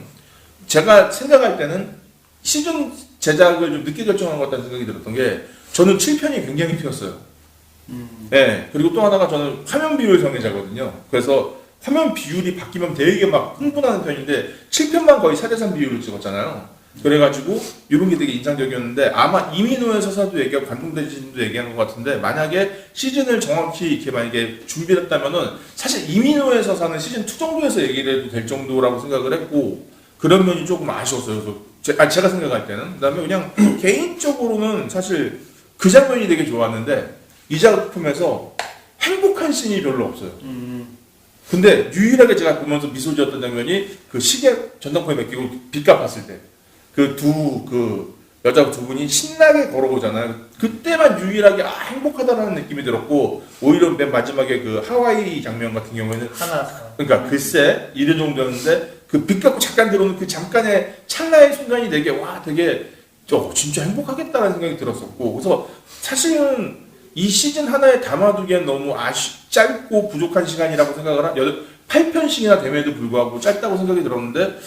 제가 생각할 때는 시즌 제작을 좀 늦게 결정한 것 같다는 생각이 들었던 게 저는 7편이 굉장히 튀었어요. 네, 그리고 또 하나가 저는 화면 비율 성애자거든요. 그래서 화면 비율이 바뀌면 되게 막 흥분하는 편인데 7편만 거의 4:3 비율을 찍었잖아요. 그래가지고 이런 게 되게 인상적이었는데 아마 이민호의 서사도 얘기하고 관동대지진도 얘기한 것 같은데 만약에 시즌을 정확히 이렇게 만약에 준비를 했다면은 사실 이민호의 서사는 시즌 2 정도에서 얘기를 해도 될 정도라고 생각을 했고 그런 면이 조금 아쉬웠어요. 그래서 제가 생각할 때는 그 다음에 그냥 개인적으로는 사실 그 장면이 되게 좋았는데 이 작품에서 행복한 씬이 별로 없어요. 근데 유일하게 제가 보면서 미소 지었던 장면이 그 시계 전당포에 맡기고 빚 갚았을 때 그 여자 두 분이 신나게 걸어오잖아요. 그때만 유일하게 행복하다라는 느낌이 들었고 오히려 맨 마지막에 그 하와이 장면 같은 경우에는 그러니까 글쎄 이런 정도였는데 그 빚 갚고 잠깐 들어오는 그 잠깐의 찰나의 순간이 되게 되게 진짜 행복하겠다라는 생각이 들었었고 그래서 사실은 이 시즌 하나에 담아두기엔 너무 짧고 부족한 시간이라고 생각을 8편씩이나 됨에도 불구하고 짧다고 생각이 들었는데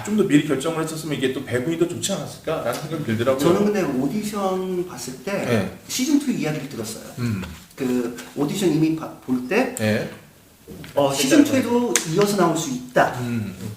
좀 더 미리 결정을 했었으면 이게 또 배분이 더 좋지 않았을까라는 생각이 들더라고요. 저는 근데 오디션 봤을 때 네. 시즌 2 이야기를 들었어요. 그 오디션 이미 볼 때 네. 시즌 2에도 이어서 나올 수 있다.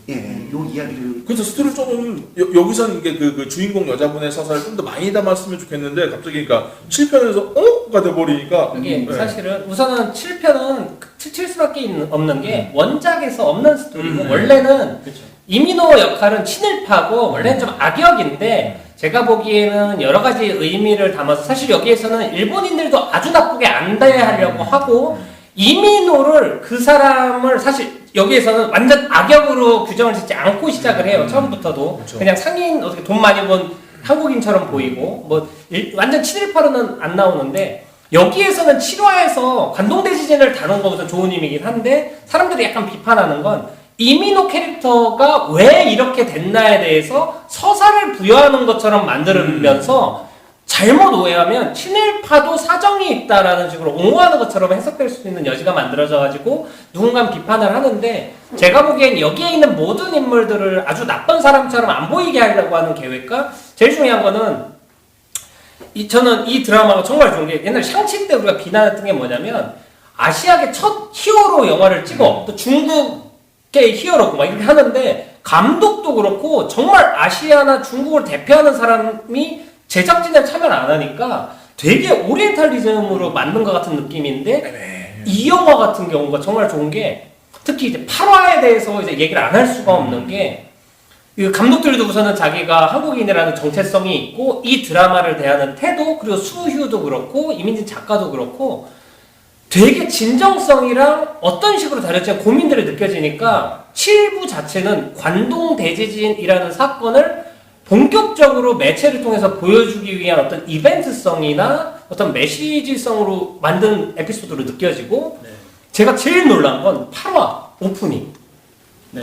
예, 요 이야기를. 그래서 스토리를 조금 여기서는 이게 그 주인공 여자분의 서사를 좀 더 많이 담았으면 좋겠는데 갑자기 그러니까 7편에서 가 돼버리니까 이게 사실은 우선은 7편은 칠 수밖에 없는 게 원작에서 없는 스토리고 원래는 이민호 역할은 친일파고 원래는 좀 악역인데 제가 보기에는 여러 가지 의미를 담아서 사실 여기에서는 일본인들도 아주 나쁘게 안 대하려고 하고 이민호를 그 사람을 사실 여기에서는 완전 악역으로 규정을 짓지 않고 시작을 해요. 처음부터도 그렇죠. 그냥 상인 어떻게 돈 많이 번 한국인처럼 보이고 뭐 완전 친일파로는 안 나오는데 여기에서는 7화에서 관동대지진을 다룬 거 우선 좋은 의미긴 한데 사람들이 약간 비판하는 건 이민호 캐릭터가 왜 이렇게 됐나에 대해서 서사를 부여하는 것처럼 만들면서 잘못 오해하면 친일파도 사정이 있다라는 식으로 옹호하는 것처럼 해석될 수 있는 여지가 만들어져가지고 누군가는 비판을 하는데 제가 보기엔 여기에 있는 모든 인물들을 아주 나쁜 사람처럼 안 보이게 하려고 하는 계획과 제일 중요한 거는 저는 이 드라마가 정말 좋은 게 옛날 샹치 때 우리가 비난했던 게 뭐냐면 아시아계 첫 히어로 영화를 찍어 또 중국의 히어로고 막 이렇게 하는데 감독도 그렇고 정말 아시아나 중국을 대표하는 사람이 제작진에 참여를 안 하니까 되게 오리엔탈리즘으로 만든 것 같은 느낌인데 이 영화 같은 경우가 정말 좋은 게 특히 이제 8화에 대해서 이제 얘기를 안 할 수가 없는 게 이 감독들도 우선은 자기가 한국인이라는 정체성이 있고 이 드라마를 대하는 태도 그리고 수휴도 그렇고 이민진 작가도 그렇고 되게 진정성이랑 어떤 식으로 다룰지 고민들이 느껴지니까 7부 자체는 관동대지진이라는 사건을 본격적으로 매체를 통해서 보여주기 위한 어떤 이벤트성이나 어떤 메시지성으로 만든 에피소드로 느껴지고 제가 제일 놀란 건 8화 오프닝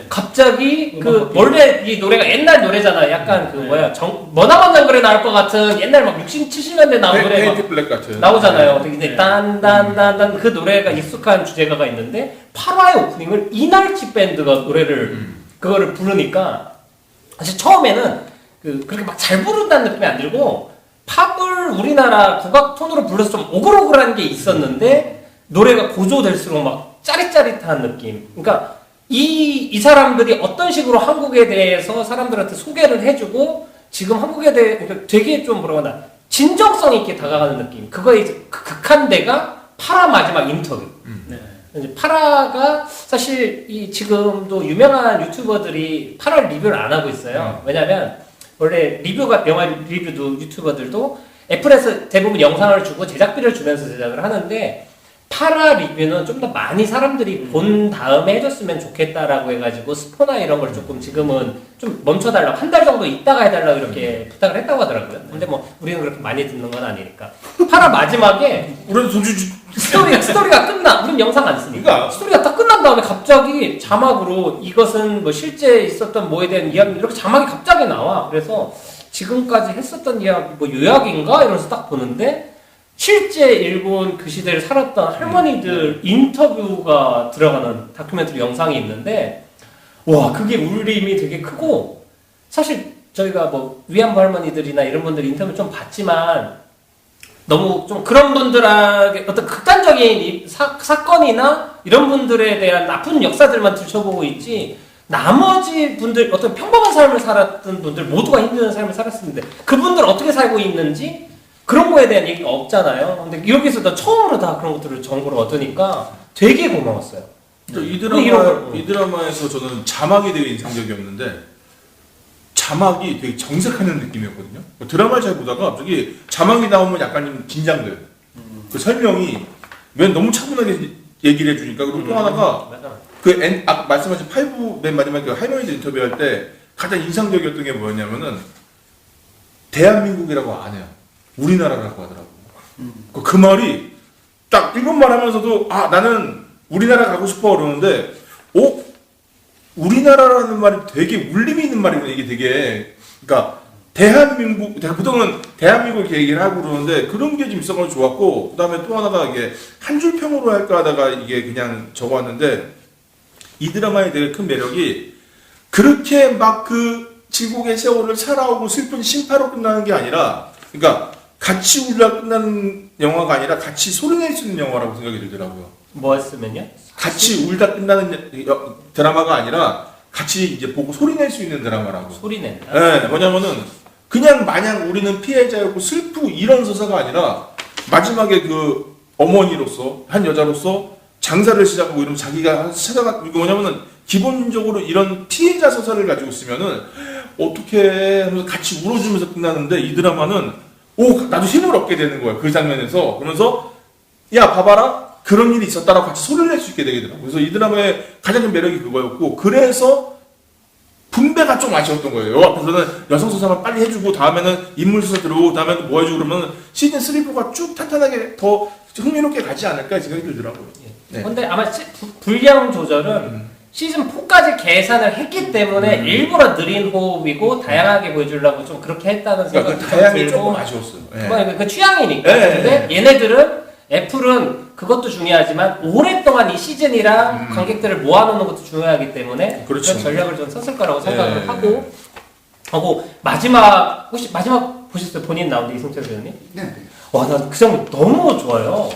갑자기 원래 이 노래가 옛날 노래잖아. 약간 머나먼 정글에 나올 것 같은 옛날 막 60, 70년대 나온 노래 페인트 블랙 같은 나오잖아요. 근데 딴딴딴딴 그 노래가 익숙한 주제가가 있는데 8화의 오프닝을 이날치 밴드가 그거를 부르니까 사실 처음에는 그렇게 막 잘 부른다는 느낌이 안 들고 팝을 우리나라 국악 톤으로 불러서 좀 오글오글한 게 있었는데 노래가 고조될수록 막 짜릿짜릿한 느낌. 그러니까 이 사람들이 어떤 식으로 한국에 대해서 사람들한테 소개를 해주고 지금 한국에 대해 되게 좀 뭐라고 하나 진정성 있게 다가가는 느낌. 그거의 이제 극한 데가 8화 마지막 인터뷰. 이제 8화가 사실 지금도 유명한 유튜버들이 8화 리뷰를 안 하고 있어요. 왜냐면 원래 영화 리뷰도 유튜버들도 애플에서 대부분 영상을 주고 제작비를 주면서 제작을 하는데 8화 리뷰는 좀 더 많이 사람들이 본 다음에 해줬으면 좋겠다라고 해가지고 스포나 이런 걸 조금 지금은 좀 멈춰달라고 한 달 정도 있다가 해달라고 이렇게 부탁을 했다고 하더라고요. 근데 뭐 우리는 그렇게 많이 듣는 건 아니니까 8화 마지막에 우리는 돈 주지 스토리가 끝나. 우린 영상 안 쓰니까 그러니까. 스토리가 딱 끝난 난 다음에 갑자기 자막으로 이것은 뭐 실제 있었던 뭐에 대한 이야기 이렇게 자막이 갑자기 나와. 그래서 지금까지 했었던 이야기 뭐 요약인가 이러면서 딱 보는데 실제 일본 그 시대를 살았던 할머니들 인터뷰가 들어가는 다큐멘터리 영상이 있는데 와 그게 울림이 되게 크고 사실 저희가 뭐 위안부 할머니들이나 이런 분들 인터뷰 좀 봤지만 너무 좀 그런 분들에게 어떤 극단적인 사건이나 이런 분들에 대한 나쁜 역사들만 들춰보고 있지 나머지 분들 어떤 평범한 삶을 살았던 분들 모두가 힘든 삶을 살았는데 그분들 어떻게 살고 있는지 그런 거에 대한 얘기가 없잖아요. 근데 여기서 나 처음으로 다 그런 것들을 정보를 얻으니까 되게 고마웠어요. 이 이런 드라마에서 저는 자막이 되게 인상적이었는데 자막이 되게 정색하는 느낌이었거든요. 드라마를 잘 보다가 갑자기 자막이 나오면 약간 좀 긴장돼요. 그 설명이 왜 너무 차분하게 얘기를 해주니까 그리고 또 하나가 아까 말씀하신 8부 맨 마지막에 할머니들 인터뷰할 때 가장 인상적이었던 게 뭐였냐면은 대한민국이라고 안 해요. 우리나라라고 하더라고요. 그 말이 딱 일본말 하면서도 나는 우리나라 가고 싶어 그러는데 우리나라라는 말이 되게 울림이 있는 말이구나. 이게 되게 그러니까 대한민국 보통은 대한민국 이렇게 얘기를 하고 그러는데 그런 게 좀 있어서 좋았고 그다음에 또 하나가 이게 한 줄 평으로 할까 하다가 이게 그냥 적어왔는데 이 드라마의 되게 큰 매력이 그렇게 막 그 지국의 세월을 살아오고 슬픈 심파로 끝나는 게 아니라 그러니까 같이 울다 끝나는 영화가 아니라 같이 소리낼 수 있는 영화라고 생각이 들더라고요. 뭐 했으면요? 같이 울다 끝나는 드라마가 아니라 같이 이제 보고 소리낼 수 있는 드라마라고. 소리낸다. 네, 뭐냐면은 그냥 마냥 우리는 피해자였고 슬프고 이런 서사가 아니라 마지막에 그 어머니로서 한 여자로서 장사를 시작하고 이러면 자기가 찾아가 이거 뭐냐면은 기본적으로 이런 피해자 서사를 가지고 있으면은 어떻게 하면서 같이 울어주면서 끝나는데 이 드라마는 나도 힘을 얻게 되는 거야 그 장면에서. 그러면서 야 봐봐라 그런 일이 있었다라고 같이 소리를 낼 수 있게 되더라고. 그래서 이 드라마의 가장 큰 매력이 그거였고 그래서 분배가 좀 아쉬웠던 거예요. 요 앞에서는 여성 서사만 빨리 해주고 다음에는 인물 서사 들어오고 다음에는 뭐 해주고 그러면 시즌 3, 4가 쭉 탄탄하게 더 흥미롭게 가지 않을까 생각이 들더라고요. 네. 근데 아마 분량 조절은 시즌 4까지 계산을 했기 때문에 일부러 느린 호흡이고 다양하게 보여주려고 좀 그렇게 했다는 그러니까 생각이 그 다양이 들고 조금 아쉬웠어요. 네. 그건 그 취향이니까. 네. 근데 얘네들은 애플은 그것도 중요하지만 오랫동안 이 시즌이랑 관객들을 모아놓는 것도 중요하기 때문에 그렇죠. 그런 전략을 좀 썼을 거라고 생각을 네. 하고 마지막 혹시 마지막 보셨어요? 본인 나온데 이승철 배우님? 네. 와, 나 그 장면 너무 좋아요.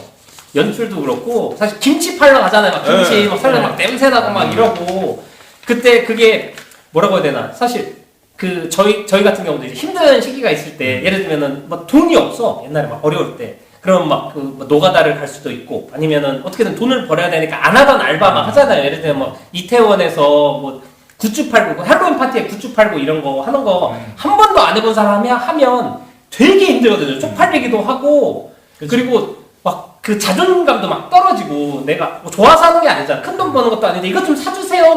연출도 그렇고 사실 김치 팔러 가잖아요. 막 김치 네. 막 살려 막 냄새 나고 막 이러고 그때 그게 뭐라고 해야 되나? 사실 그 저희 같은 경우도 이제 힘든 시기가 있을 때 예를 들면은 뭐 돈이 없어 옛날에 막 어려울 때 그럼 막 그 노가다를 갈 수도 있고 아니면은 어떻게든 돈을 벌어야 되니까 안 하던 알바 막 하잖아요. 예를 들면 뭐 이태원에서 뭐 굿즈 팔고 할로윈 파티에 굿즈 팔고 이런 거 하는 거 한 번도 안 해본 사람이 하면 되게 힘들거든요. 쪽팔리기도 하고 그리고 막 그 자존감도 막 떨어지고 내가 뭐 좋아서 하는 게 아니잖아. 큰 돈 버는 것도 아닌데 이것 좀 사주세요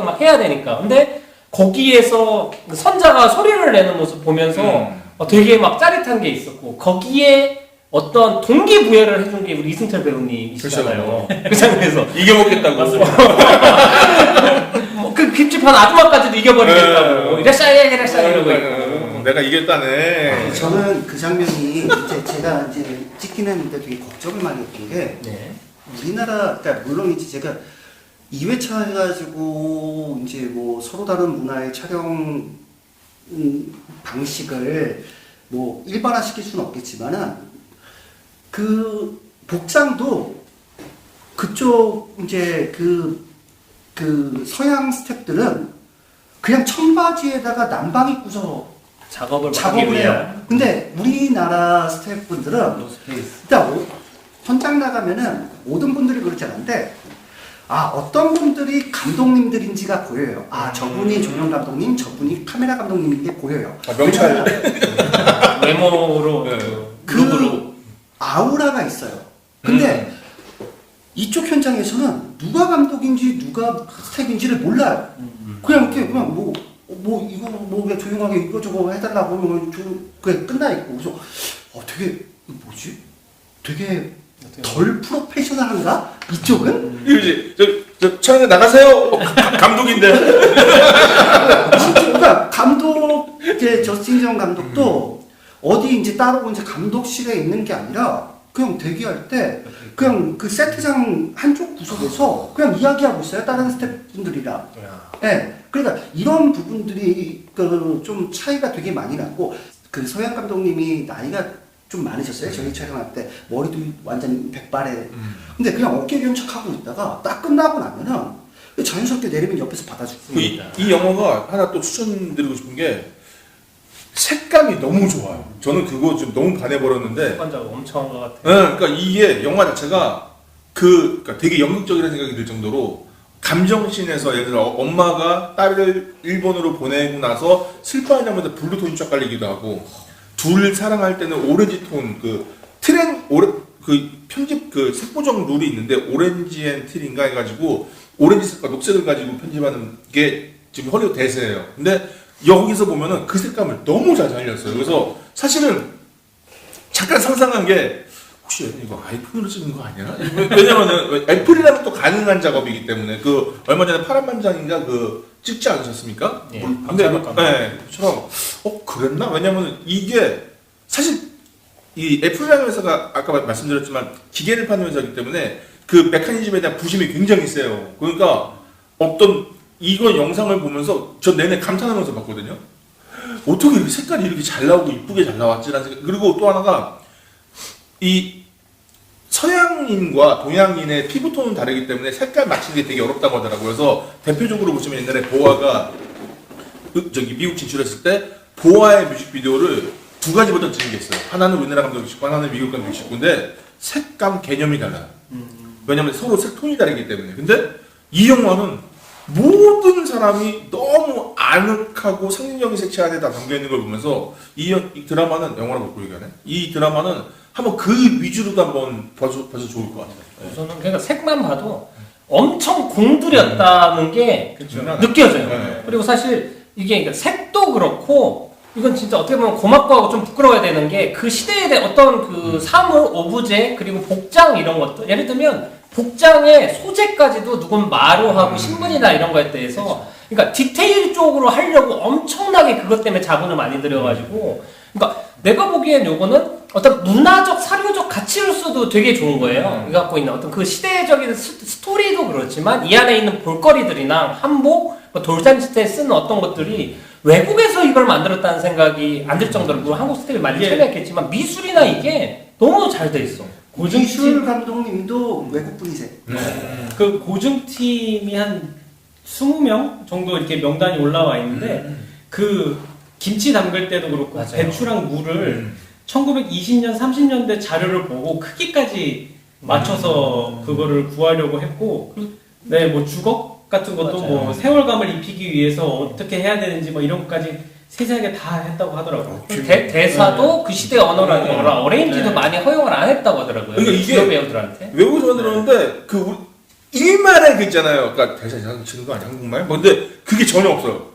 막 해야 되니까. 근데 거기에서 선자가 소리를 내는 모습 보면서 되게 막 짜릿한 게 있었고 거기에 어떤 동기부여를 해준 게 우리 이승철 배우님이시잖아요. 그 장면에서 이겨먹겠다고. 그 김치판 아줌마까지도 이겨버리겠다고 이래싸이 이러고 있고. 내가 이겼다네. 저는 그 장면이 이제 제가 이제 찍긴 했는데 되게 걱정을 많이 했던 게 네. 우리나라 그러니까 물론 이제 제가 2회차 해가지고 이제 뭐 서로 다른 문화의 촬영 방식을 뭐 일반화시킬 수는 없겠지만은 그 복장도 그쪽 이제 그 서양 스태프들은 그냥 청바지에다가 남방 입고서 작업을 해요. 근데 우리나라 스태프분들은 일단 현장 나가면은 모든 분들이 그렇지 않은데 어떤 분들이 감독님들인지가 보여요. 저분이 조명 감독님, 저분이 카메라 감독님인 게 보여요. 명찰. 외모로 그 아우라가 있어요. 근데 이쪽 현장에서는 누가 감독인지 누가 스텝인지를 몰라요. 그냥 이렇게 그냥 이거 그냥 조용하게 이거 저거 해달라고 하면 그게 끝나 있고 그래서 되게 뭐지? 되게 덜 프로페셔널한가? 이쪽은? 이거지. 저 촬영에 나가세요. 감독인데. 그러니까 감독 이제 저스틴 정 감독도 어디 이제 따로 이제 감독실에 있는 게 아니라 그냥 대기할 때 그냥 그 세트장 한쪽 구석에서 그냥 이야기하고 있어요. 다른 스태프분들이랑. 예. 그러니까 이런 부분들이 그 좀 차이가 되게 많이 나고 그 서양 감독님이 나이가 좀 많으셨어요. 저희 촬영할 때 머리도 완전 백발에. 근데 그냥 어깨 견착하고 있다가 딱 끝나고 나면은 자연스럽게 내리면 옆에서 받아주고. 이 영화가 하나 또 추천드리고 싶은 게 색감이 너무 좋아요. 저는 그거 좀 너무 반해버렸는데. 습관적 엄청 한 것 같아요. 네, 그러니까 이게 영화 자체가 그러니까 되게 연극적이라는 생각이 들 정도로 감정씬에서 예를 들어 엄마가 딸을 일본으로 보내고 나서 슬퍼하는 장면에 블루톤이 쫙 깔리기도 하고 둘 사랑할 때는 오렌지 톤 그 트렌 그 편집 그 색보정 룰이 있는데 오렌지 앤 트린가 해가지고 오렌지 색과 녹색을 가지고 편집하는 게 지금 헐리우드 대세예요. 근데 여기서 보면은 그 색감을 너무 잘 살렸어요. 그래서 사실은 잠깐 상상한 게 혹시 이거 아이폰으로 찍은 거 아니야? 왜냐면은 애플이라면 또 가능한 작업이기 때문에 그 얼마 전에 파란만장인가 그 찍지 않으셨습니까? 예. 근데 네, 그처럼 그랬나? 왜냐면은 이게 사실 이 애플이라는 회사가 아까 말씀드렸지만 기계를 파는 회사이기 때문에 그 메커니즘에 대한 부심이 굉장히 세요. 그러니까 어떤 이거 영상을 보면서 저 내내 감탄하면서 봤거든요. 어떻게 이렇게 색깔이 이렇게 잘 나오고 이쁘게 잘 나왔지라는 생각. 그리고 또 하나가 이 서양인과 동양인의 피부톤은 다르기 때문에 색깔 맞추는 게 되게 어렵다고 하더라고요. 그래서 대표적으로 보시면 옛날에 보아가 저기 미국 진출했을 때 보아의 뮤직비디오를 두 가지 버전 찍은 게 있어요. 하나는 우리나라 감독이 찍고 하나는 미국 감독이 찍고인데 색감 개념이 달라요. 왜냐면 서로 색톤이 다르기 때문에. 근데 이 영화는 모든 사람이 너무 아늑하고 상징적인 색채 안에 다 담겨있는 걸 보면서 이 드라마는 영화라고 못 얘기하네. 이 드라마는 한번 그 위주로도 한번 봐서 좋을 것 같아요. 우선은 그러니까 색만 봐도 엄청 공들였다는 게 느껴져요. 네. 그리고 사실 이게 그러니까 색도 그렇고 이건 진짜 어떻게 보면 고맙고 하고 좀 부끄러워야 되는 게 그 시대에 대한 어떤 그 사물, 오브제 그리고 복장 이런 것도 예를 들면 복장의 소재까지도 누군 마루하고 신문이나 이런 거에 대해서 그러니까 디테일 쪽으로 하려고 엄청나게 그것 때문에 자본을 많이 들여가지고 그러니까 내가 보기엔 요거는 어떤 문화적, 사료적 가치로서도 되게 좋은 거예요. 이 갖고 있는 어떤 그 시대적인 스토리도 그렇지만 이 안에 있는 볼거리들이나 한복, 뭐 돌잔치 때 쓰는 어떤 것들이 외국에서 이걸 만들었다는 생각이 안 들 정도로 물론 한국 스타일이 많이 참여했겠지만 미술이나 이게 너무 잘 돼 있어. 고증출 감독님도 외국 분이세요. 그 고증팀이 한 20명 정도 이렇게 명단이 올라와 있는데 그 김치 담글 때도 그렇고 맞아요. 배추랑 물을 1920년, 30년대 자료를 보고 크기까지 맞춰서 그거를 구하려고 했고 네, 뭐 주걱 같은 것도 맞아요. 뭐 세월감을 입히기 위해서 어떻게 해야 되는지 뭐 이런 것까지 세세하게 다 했다고 하더라고요. 대사도 그 시대 언어라는 네. 거라 어레인지도 네. 많이 허용을 안 했다고 하더라고요. 그러니까 이게 주요 배우들한테. 외국에서 만들었는데 그 일말의 그 있잖아요. 그러니까 대사 이상 치는 거 아니야 한국말? 근데 그게 전혀 없어요.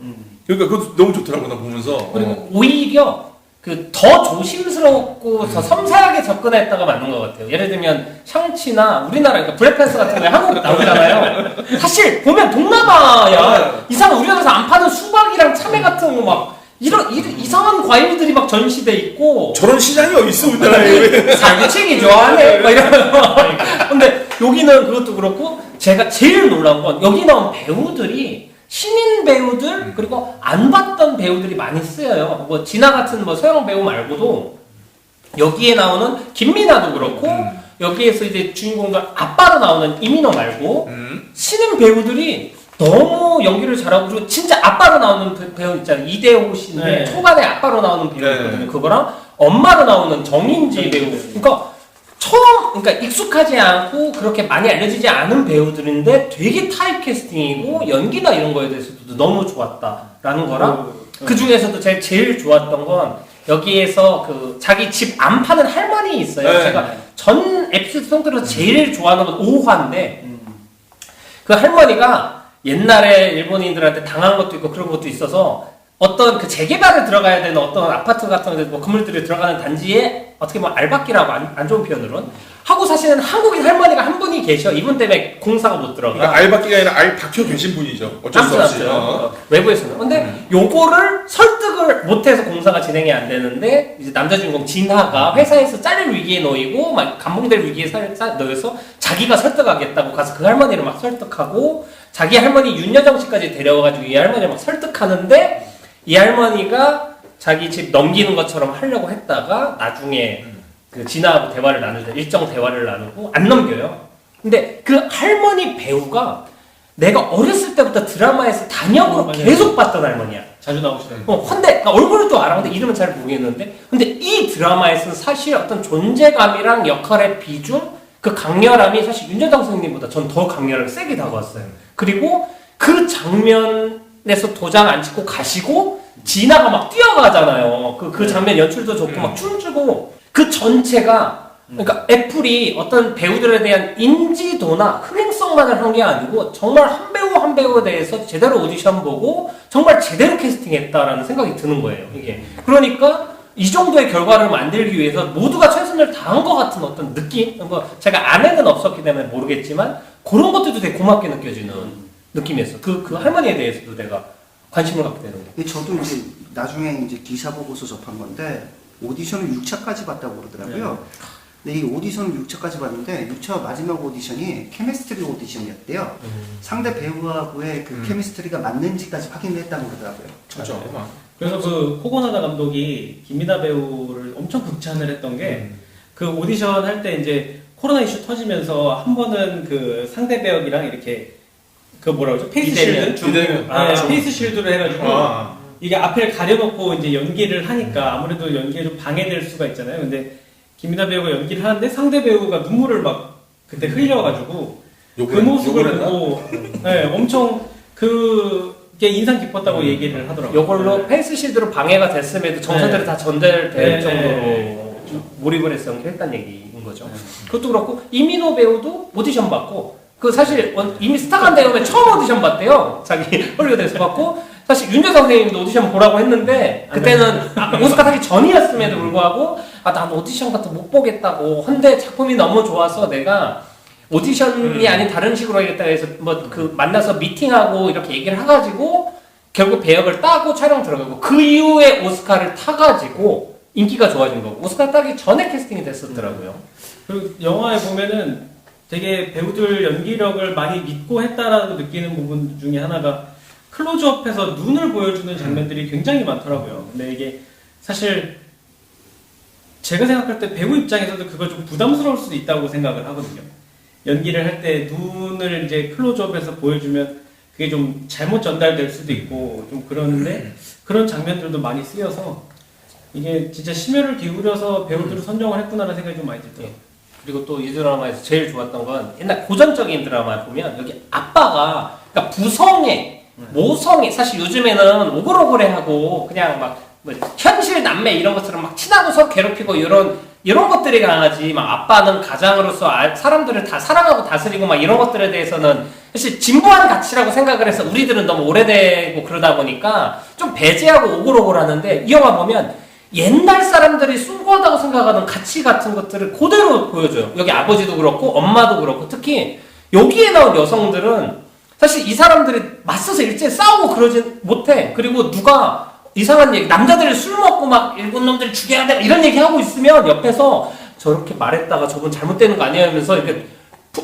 그러니까 그것도 너무 좋더라고 나 보면서. 그리고 오히려 그 더 조심스럽고 더 섬세하게 접근했다가 맞는 것 같아요. 예를 들면 샹치나 우리나라 그러니까 블랙팬서 같은 거에 한국 나오잖아요. 사실 보면 동남아야 이상 우리나라에서 안 파는 수박이랑 참외 같은 거 막 이런 이상한 과일들이 막 전시돼 있고 저런 시장이 어디 있어 우리나라에? 사기치기 좋아하네 막 이러면서 근데 여기는 그것도 그렇고 제가 제일 놀라운 건 여기 나온 배우들이 신인 배우들 그리고 안 봤던 배우들이 많이 쓰여요. 뭐 진아 같은 뭐 서양 배우 말고도 여기에 나오는 김민아도 그렇고 여기에서 이제 주인공들 아빠로 나오는 이민호 말고 신인 배우들이 너무 연기를 잘하고 그리고 진짜 아빠로 나오는 배우 있잖아요. 이대호 씨인데 네. 초반에 아빠로 나오는 배우거든요. 네. 그거랑 엄마로 나오는 정인지 배우. 그러니까 그러니까 익숙하지 않고 그렇게 많이 알려지지 않은 배우들인데 되게 타입 캐스팅이고 연기나 이런 거에 대해서도 너무 좋았다라는 거랑 그 중에서도 제일 좋았던 건 여기에서 그 자기 집 안 파는 할머니 있어요. 네. 제가 전 에피소드 성들어서 제일 좋아하는 건 5화인데 그 할머니가 옛날에 일본인들한테 당한 것도 있고 그런 것도 있어서 어떤 그 재개발을 들어가야 되는 어떤 아파트 같은 데 뭐 건물들이 들어가는 단지에 어떻게 보면 알박기라고 안 좋은 표현으로는 하고 사실은 한국인 할머니가 한 분이 계셔. 이분 때문에 공사가 못 들어가. 그러니까 알 받기가 아니라 알 박혀 계신 분이죠. 어쩔 수 없이. 외부에서는. 근데 요거를 설득을 못해서 공사가 진행이 안 되는데 이제 남자 주인공 진하가 회사에서 잘릴 위기에 놓이고 막 감봉될 위기에 놓여서 자기가 설득하겠다고 가서 그 할머니를 막 설득하고 자기 할머니 윤여정 씨까지 데려와가지고 이 할머니를 막 설득하는데 이 할머니가 자기 집 넘기는 것처럼 하려고 했다가 나중에 그 진아하고 대화를 나누죠. 일정 대화를 나누고 안 넘겨요. 근데 그 할머니 배우가 내가 어렸을 때부터 드라마에서 단역으로 계속 봤던 할머니야. 자주 나오시는. 근데 나 얼굴을 또 알아. 근데 이름은 잘 모르겠는데. 근데 이 드라마에서는 사실 어떤 존재감이랑 역할의 비중, 그 강렬함이 사실 윤여정 선생님보다 전 더 강렬하게 세게 다가왔어요. 그리고 그 장면에서 도장 안 찍고 가시고 진아가 막 뛰어가잖아요. 그 장면 연출도 좋고 막 춤추고 그 전체가 그러니까 애플이 어떤 배우들에 대한 인지도나 흥행성만을 한 게 아니고 정말 한 배우 한 배우에 대해서 제대로 오디션 보고 정말 제대로 캐스팅했다라는 생각이 드는 거예요. 이게 그러니까 이 정도의 결과를 만들기 위해서 모두가 최선을 다한 것 같은 어떤 느낌? 뭐 제가 아내는 없었기 때문에 모르겠지만 그런 것들도 되게 고맙게 느껴지는 느낌이었어. 그 할머니에 대해서도 내가 관심을 갖게 되는 거예요. 저도 이제 나중에 이제 기사 보고서 접한 건데 오디션을 6차까지 봤다고 그러더라고요. 근데 이 오디션을 6차까지 봤는데 6차 마지막 오디션이 케미스트리 오디션이었대요. 상대 배우하고의 그 케미스트리가 맞는지까지 확인을 했다고 그러더라고요. 그렇죠. 그래서 그 코고나다 감독이 김민아 배우를 엄청 극찬을 했던 게 그 오디션 할 때 이제 코로나 이슈 터지면서 한 번은 그 상대 배역이랑 이렇게 그 뭐라 그러죠? 페이스 실드? 네, 페이스 실드를 해가지고 이게 앞을 가려놓고 이제 연기를 하니까 아무래도 연기에 좀 방해될 수가 있잖아요. 근데 김민아 배우가 연기를 하는데 상대 배우가 눈물을 막 그때 흘려가지고 그 모습을 보고 네, 엄청 그게 인상 깊었다고 얘기를 하더라고요. 이걸로 페이스 실드로 방해가 됐음에도 정서들이 다 전달될 정도로 몰입을 해서 연기했다는 얘기인 거죠. 그것도 그렇고 이민호 배우도 오디션 받고 그 사실 이미 스타간 대회에 처음 오디션 봤대요. 자기 헐리우드에서 받고 사실 윤여정 선생님도 오디션 보라고 했는데 그때는 오스카 타기 전이었음에도 불구하고 난 오디션 같은 거 못 보겠다고 근데 작품이 너무 좋아서 내가 오디션이 아닌 다른 식으로 하겠다 해서 뭐 그 만나서 미팅하고 이렇게 얘기를 해가지고 결국 배역을 따고 촬영 들어가고 그 이후에 오스카를 타가지고 인기가 좋아진 거고 오스카 따기 전에 캐스팅이 됐었더라고요. 그리고 영화에 보면은 되게 배우들 연기력을 많이 믿고 했다라고 느끼는 부분 중에 하나가 클로즈업해서 눈을 보여주는 장면들이 굉장히 많더라고요. 근데 이게 사실 제가 생각할 때 배우 입장에서도 그거 좀 부담스러울 수도 있다고 생각을 하거든요. 연기를 할 때 눈을 이제 클로즈업해서 보여주면 그게 좀 잘못 전달될 수도 있고 좀 그러는데 그런 장면들도 많이 쓰여서 이게 진짜 심혈을 기울여서 배우들을 선정을 했구나라는 생각이 좀 많이 들더라고요. 그리고 또 이 드라마에서 제일 좋았던 건 옛날 고전적인 드라마 보면 여기 아빠가 그러니까 부성애, 모성애 사실 요즘에는 오글오글해하고 그냥 막 뭐 현실 남매 이런 것처럼 막 친하고 서로 괴롭히고 이런 것들이 강하지 막 아빠는 가장으로서 사람들을 다 사랑하고 다스리고 막 이런 것들에 대해서는 사실 진부한 가치라고 생각을 해서 우리들은 너무 오래되고 그러다 보니까 좀 배제하고 오글오글하는데 이 영화 보면 옛날 사람들이 숭고하다고 생각하는 가치 같은 것들을 그대로 보여줘요. 여기 아버지도 그렇고 엄마도 그렇고 특히 여기에 나온 여성들은 사실 이 사람들이 맞서서 일제히 싸우고 그러진 못해. 그리고 누가 이상한 얘기 남자들이 술 먹고 막 일본 놈들 죽여야 돼 이런 얘기 하고 있으면 옆에서 저렇게 말했다가 저분 잘못되는 거 아니야 하면서 이렇게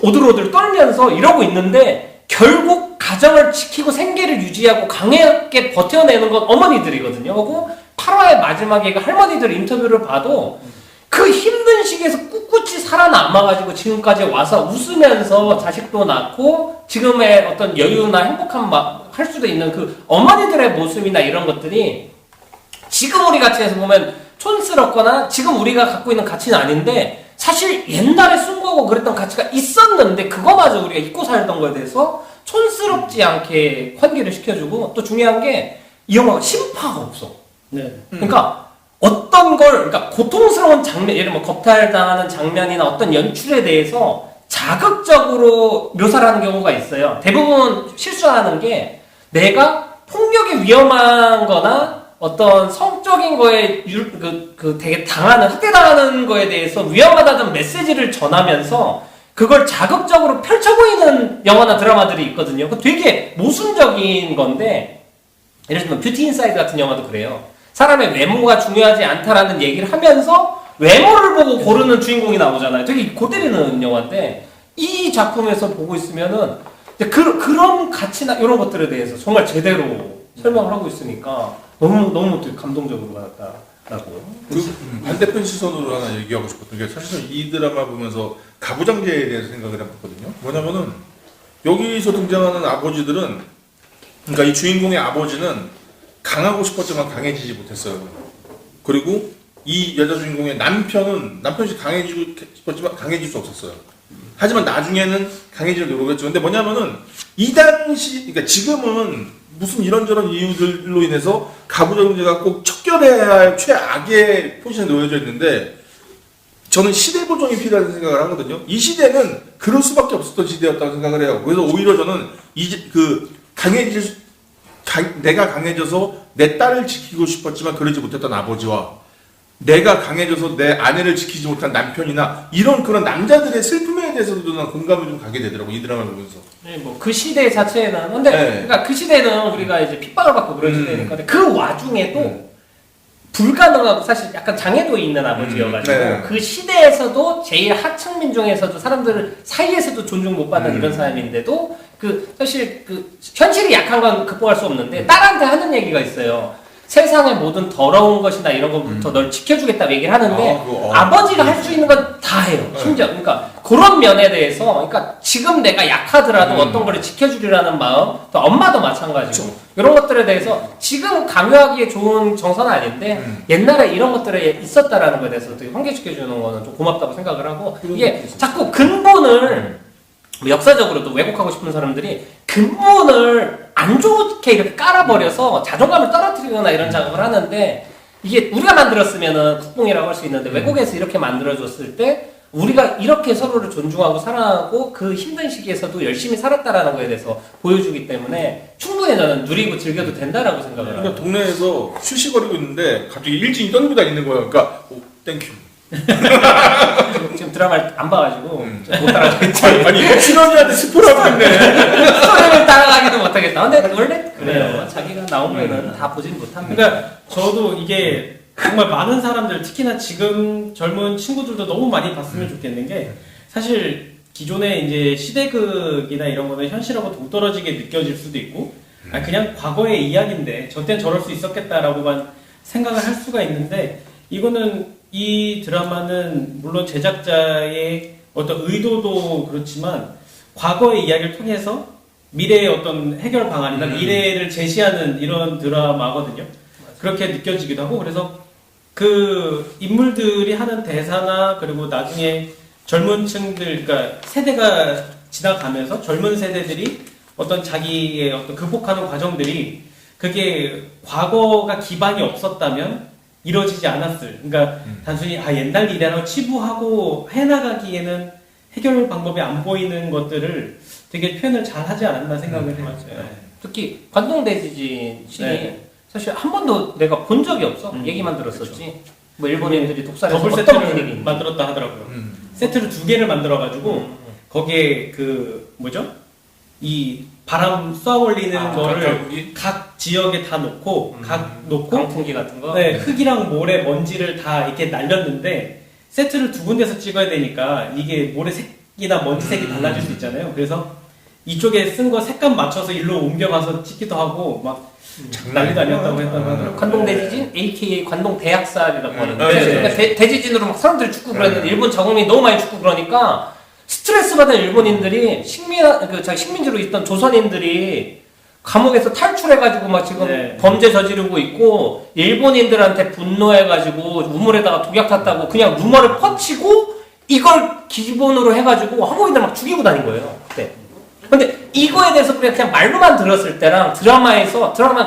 오들오들 떨면서 이러고 있는데 결국 가정을 지키고 생계를 유지하고 강하게 버텨내는 건 어머니들이거든요. 그리고 8화의 마지막에 그 할머니들 인터뷰를 봐도 그 힘든 시기에서 꿋꿋이 살아남아가지고 지금까지 와서 웃으면서 자식도 낳고 지금의 어떤 여유나 행복한 할 수도 있는 그 어머니들의 모습이나 이런 것들이 지금 우리 가치에서 보면 촌스럽거나 지금 우리가 갖고 있는 가치는 아닌데 사실 옛날에 숭고하고 그랬던 가치가 있었는데 그거마저 우리가 잊고 살던 거에 대해서 촌스럽지 않게 환기를 시켜주고 또 중요한 게 이 영화가 심파가 없어. 네. 그러니까 어떤 걸 그러니까 고통스러운 장면 예를 들면 겁탈당하는 장면이나 어떤 연출에 대해서 자극적으로 묘사를 하는 경우가 있어요. 대부분 실수하는 게 내가 폭력이 위험한 거나 어떤 성적인 거에 되게 학대당하는 거에 대해서 위험하다는 메시지를 전하면서 그걸 자극적으로 펼쳐 보이는 영화나 드라마들이 있거든요. 그 되게 모순적인 건데, 예를 들면 뷰티 인사이드 같은 영화도 그래요. 사람의 외모가 중요하지 않다라는 얘기를 하면서 외모를 보고 고르는 주인공이 나오잖아요. 되게 골 때리는 영화인데, 이 작품에서 보고 있으면은 그런 가치나 이런 것들에 대해서 정말 제대로 설명을 하고 있으니까 너무 되게 감동적으로 받았다라고. 그 반대편 시선으로 하나 얘기하고 싶었던 게, 사실은 이 드라마 보면서 가부장제에 대해서 생각을 해봤거든요. 뭐냐면은 여기서 등장하는 아버지들은, 그러니까 이 주인공의 아버지는 강하고 싶었지만 강해지지 못했어요. 그리고 이 여자 주인공의 남편이 강해지고 싶었지만 강해질 수 없었어요. 하지만 나중에는 강해질 노력했죠. 근데 뭐냐면은 이 당시, 그러니까 지금은 무슨 이런저런 이유들로 인해서 가부장제가 꼭 척결해야 할 최악의 포지션에 놓여져 있는데, 저는 시대 보정이 필요하다는 생각을 하거든요. 이 시대는 그럴 수밖에 없었던 시대였다고 생각을 해요. 그래서 오히려 저는 내가 강해져서 내 딸을 지키고 싶었지만 그러지 못했던 아버지와, 내가 강해져서 내 아내를 지키지 못한 남편이나 이런 그런 남자들의 슬픔에 대해서도 난 공감을 좀 가게 되더라고, 이 드라마를 보면서. 네, 뭐 그 시대 자체는 근데 그러니까 그 시대는 우리가 이제 핍박을 받고 그런 시대니까, 근데 그 와중에도 불가능하고 사실 약간 장애도 있는 아버지여가지고 그 시대에서도 제일 하층민 중에서도 사람들 사이에서도 존중 못 받는 이런 사람인데도 사실 현실이 약한 건 극복할 수 없는데 딸한테 하는 얘기가 있어요. 세상의 모든 더러운 것이나 이런 것부터 널 지켜주겠다고 얘기를 하는데 아버지가 할 수 있는 건 다 해요. 심지어 그러니까 그런 면에 대해서, 그러니까 지금 내가 약하더라도 어떤 거를 지켜주리라는 마음, 또 엄마도 마찬가지고 이런 것들에 대해서 지금 강요하기에 좋은 정서는 아닌데 옛날에 이런 것들에 있었다라는 거에 대해서 되게 환기시켜주는 거는 좀 고맙다고 생각을 하고, 이게 자꾸 근본을 역사적으로도 왜곡하고 싶은 사람들이 근본을 안 좋게 이렇게 깔아버려서 자존감을 떨어뜨리거나 이런 작업을 하는데, 이게 우리가 만들었으면은 국뽕이라고 할 수 있는데 외국에서 이렇게 만들어줬을 때 우리가 이렇게 서로를 존중하고 사랑하고 그 힘든 시기에서도 열심히 살았다라는 거에 대해서 보여주기 때문에 충분히 저는 누리고 즐겨도 된다라고 생각을 해요. 그러니까 동네에서 쉬쉬거리고 있는데 갑자기 일진이 떠들고 다니는 거예요. 그러니까 땡큐. 지금 드라마를 안 봐가지고 못 따라가겠지. 아니 신원이한테 스포를 하고 있네. 스토리를 따라가기도 못하겠다. 근데 원래 그래요. 자기가 나온 거에는 다 보진 못합니다. 그러니까 저도 이게 정말 많은 사람들, 특히나 지금 젊은 친구들도 너무 많이 봤으면 좋겠는 게, 사실 기존의 이제 시대극이나 이런 거는 현실하고 동떨어지게 느껴질 수도 있고, 그냥 과거의 이야기인데 저땐 저럴 수 있었겠다라고만 생각을 할 수가 있는데, 이거는 이 드라마는 물론 제작자의 어떤 의도도 그렇지만 과거의 이야기를 통해서 미래의 어떤 해결 방안이나 미래를 제시하는 이런 드라마거든요. 그렇게 느껴지기도 하고, 그래서 그 인물들이 하는 대사나 그리고 나중에 젊은 층들, 그러니까 세대가 지나가면서 젊은 세대들이 어떤 자기의 어떤 극복하는 과정들이, 그게 과거가 기반이 없었다면 이루어지지 않았을, 그러니까 단순히 옛날 일이라고 치부하고 해나가기에는 해결 방법이 안 보이는 것들을 되게 표현을 잘 하지 않았나 생각을 해요. 특히 관동대지진 씬이 사실 한 번도 내가 본 적이 없어. 얘기만 들었었지. 그렇죠. 뭐 일본인들이 독살해서 더블 어떤 세트를 분위기 만들었다 하더라고요. 세트를 2개를 만들어가지고 거기에 이 바람 쏘아 올리는 거를 각 지역에 다 놓고 강풍기 같은 거. 네, 흙이랑 모래, 먼지를 다 이렇게 날렸는데 세트를 2군데서 찍어야 되니까 이게 모래색이나 먼지색이 달라질 수 있잖아요. 그래서 이쪽에 쓴 거 색감 맞춰서 일로 옮겨가서 찍기도 하고 막 난리도 아니었다고 했다고 하더라고요. 관동대지진, AKA 관동대학살이라고 하는데, 그러니까 대지진으로 막 사람들이 죽고 그랬는데 일본 자국민이 너무 많이 죽고 그러니까 스트레스 받은 일본인들이 식민지로 있던 조선인들이 감옥에서 탈출해가지고 막 지금 범죄 저지르고 있고, 일본인들한테 분노해가지고 우물에다가 독약 탔다고 그냥 루머를 퍼치고 이걸 기본으로 해가지고 한국인들 막 죽이고 다닌 거예요. 그때. 근데 이거에 대해서 그냥 말로만 들었을 때랑 드라마는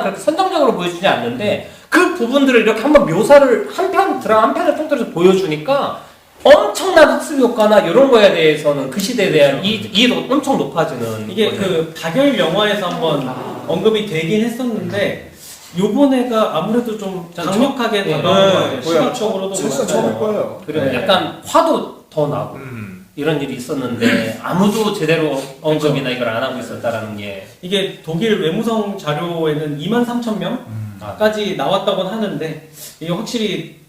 그렇게 선정적으로 보여주지 않는데, 그 부분들을 이렇게 한번 묘사를 드라마 한 편을 통틀어서 보여주니까 엄청난 학습 효과나 이런 거에 대해서는 그 시대에 대한 이해도 엄청 높아지는. 이게 그 다결 영화에서 한번 언급이 되긴 했었는데, 요번에가 아무래도 좀 강력하게 예. 다가오는 것 같아요. 뭐야, 시각적으로도 사실상 그렇고. 처음일 거예요. 그리고 네. 약간 화도 더 나고 이런 일이 있었는데 아무도 제대로 언급이나 이걸 안 하고 있었다라는 게 이게 독일 외무성 자료에는 23,000명까지 나왔다고 하는데 이게 확실히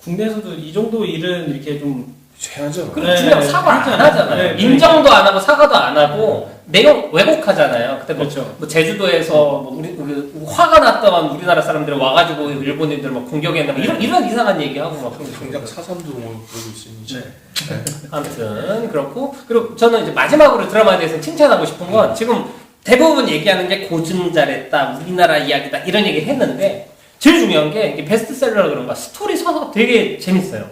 국내에서도 이 정도 일은 이렇게 좀 해야죠. 그리고 네, 중요한 사과 안 그렇잖아요. 하잖아요. 네, 인정도 안 하고 사과도 안 하고 내용 왜곡하잖아요. 그때 뭐, 그렇죠. 뭐 제주도에서 뭐 우리 화가 났던 우리나라 사람들이 와가지고 일본인들 막 공격했나 뭐 이런 이상한 얘기하고 막 당장 사삼도 뭐 그러고 있으니. 아무튼 그렇고 그리고 저는 이제 마지막으로 드라마에 대해서 칭찬하고 싶은 건 지금 대부분 얘기하는 게 고증 잘했다 우리나라 이야기다 이런 얘기를 했는데 제일 중요한 게 이게 베스트셀러라 그런가 스토리 서사가 되게 재밌어요.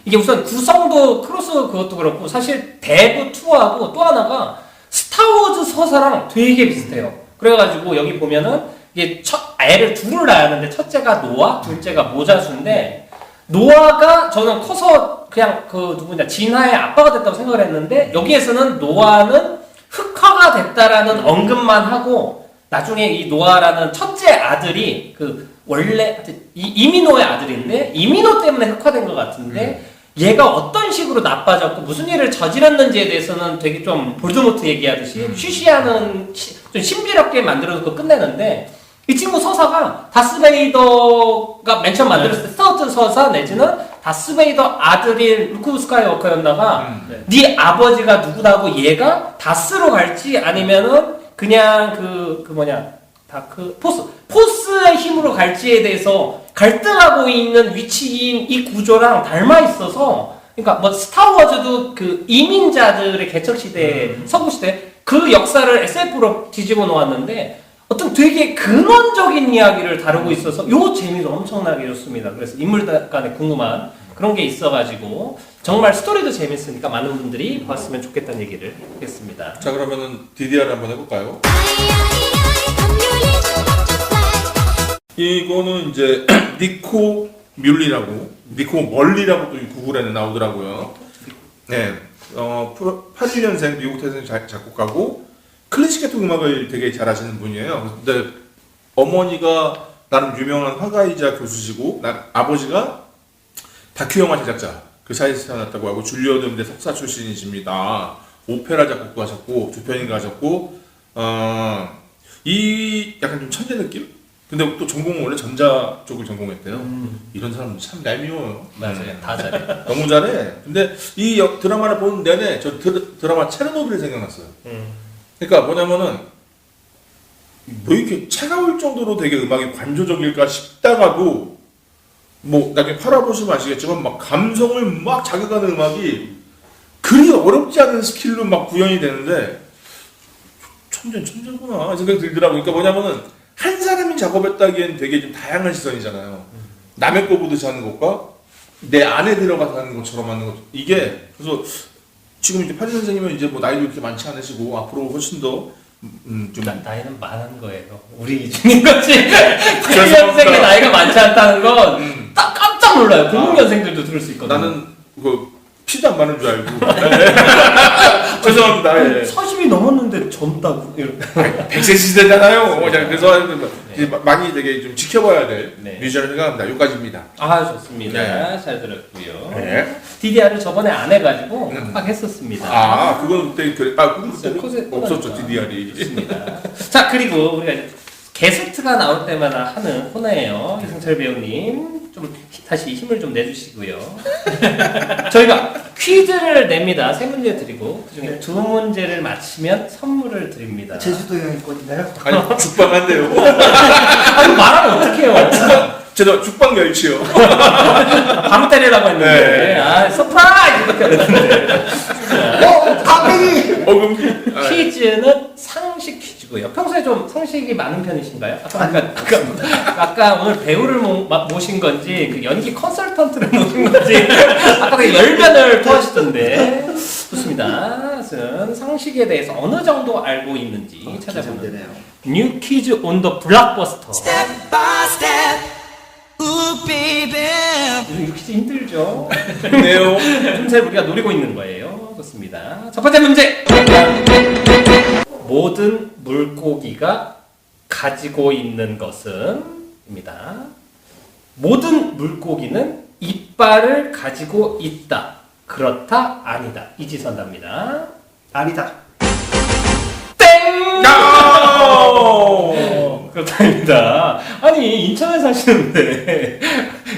이게 우선 구성도 크로스 그것도 그렇고 사실 대부 2하고 또 하나가 스타워즈 서사랑 되게 비슷해요. 그래가지고 여기 보면은 이게 애를 둘을 낳아야 하는데 첫째가 노아, 둘째가 모자수인데 노아가 저는 커서 그냥 그 누구냐 진화의 아빠가 됐다고 생각을 했는데 여기에서는 노아는 흑화가 됐다라는 언급만 하고 나중에 이 노아라는 첫째 아들이 그 원래 이민호의 아들인데 이민호 때문에 흑화된 것 같은데 얘가 어떤 식으로 나빠졌고 무슨 일을 저질렀는지에 대해서는 되게 좀 볼드모트 얘기하듯이 쉬쉬하는 좀 신비롭게 만들어서 끝내는데 이 친구 서사가 다스베이더가 맨 처음 만들었을 때 스타워즈 서사 내지는 다스베이더 아들인 루크 스카이워커였다가 네 아버지가 누구다고 얘가 다스로 갈지 아니면은 그냥 그 뭐냐 다크 포스의 힘으로 갈지에 대해서 갈등하고 있는 위치인 이 구조랑 닮아 있어서 그러니까 뭐 스타워즈도 그 이민자들의 개척 시대 서부 시대 그 역사를 SF로 뒤집어 놓았는데 어떤 되게 근원적인 이야기를 다루고 있어서 요 재미도 엄청나게 좋습니다. 그래서 인물 간에 궁금한 그런 게 있어가지고 정말 스토리도 재밌으니까 많은 분들이 봤으면 좋겠다는 얘기를 하겠습니다. 자 그러면은 DDR 한번 해볼까요? 이거는 이제 니코 뮬리라고 니코 멀리라고 또 구글에는 나오더라고요. 네, 81년생 미국 태생 작곡가고 클래식 계통 음악을 되게 잘하시는 분이에요. 근데 어머니가 나름 유명한 화가이자 교수시고 아버지가 다큐 영화 제작자 그 사이에서 태어났다고 하고 줄리어드 음대 석사 출신이십니다. 오페라 작곡도 하셨고 두 편인가 하셨고 이 약간 좀 천재 느낌? 근데 또 전공은 원래 전자 쪽을 전공했대요. 이런 사람은 참 얄미워요. 맞아요. 다 잘해. 너무 잘해. 근데 이 드라마를 보는 내내 저 드라마 체르노빌이 생각났어요. 그러니까 뭐냐면은 뭐 이렇게 차가울 정도로 되게 음악이 관조적일까 싶다가도 뭐 나중에 팔아보시면 아시겠지만 막 감성을 막 자극하는 음악이 그리 어렵지 않은 스킬로 막 구현이 되는데 천재구나 생각이 들더라고요. 그러니까 뭐냐면은 한 사람이 작업했다기엔 되게 좀 다양한 시선이잖아요. 남의 거 보듯이 하는 것과 내 안에 들어가서 하는 것처럼 하는 것 이게 그래서 지금 이제 80년생이면 이제 뭐 나이도 이렇게 많지 않으시고 앞으로 훨씬 더 좀 나이는 많은 거예요. 우리 기준인 거지. 8년생의 나이가 많지 않다는 건 딱 깜짝 놀라요. 00년생들도 들을 수 있거든요. 나는 그 피도 안 많은 줄 알고 죄송합니다. 예. 40이 넘었는데 젊다고 이렇게. 100세 시대잖아요. 그래서 많이 되게 좀 지켜봐야 될 네. 뮤지션을 생각합니다. 여기까지입니다. 아 좋습니다. 네. 잘 들었고요. 네. DDR을 저번에 안 해가지고 깜빡했었습니다. 그건 그때 그때 없었죠 DDR이. 좋습니다. 자 그리고 우리가 이제 게스트가 나올 때마다 하는 코너예요. 이승철 배우님 좀 다시 힘을 좀 내주시고요. 저희가 퀴즈를 냅니다. 3문제 드리고 그중에 2문제를 맞히면 선물을 드립니다. 제주도 여행권인가요? 아니 죽방한데요. 아니 말하면 어떡해요. 제가 죽방 멸치요. 바로 때리려고 했는데 아 서프라이즈 이렇게 했는데 깜빡이! 그럼 퀴즈는 상식 퀴즈고요. 평소에 좀 상식이 많은 편이신가요? 아까 오늘 배우를 모신 건지 그 연기 컨설턴트를 모신 건지 아까 되게 열변을 토하시던데 좋습니다. 그래서 상식에 대해서 어느 정도 알고 있는지 찾아보면 되네요. 뉴 퀴즈 온 더 블록버스터. 요즘 퀴즈 힘들죠? 네요. 금세 우리가 노리고 있는 거예요. 좋습니다. 첫 번째 문제. 모든 물고기가 가지고 있는 것은 모든 물고기는 이빨을 가지고 있다. 그렇다, 아니다. 이지선답니다. 아니다. 땡! 그렇답니다. 아니, 인천에 사시는데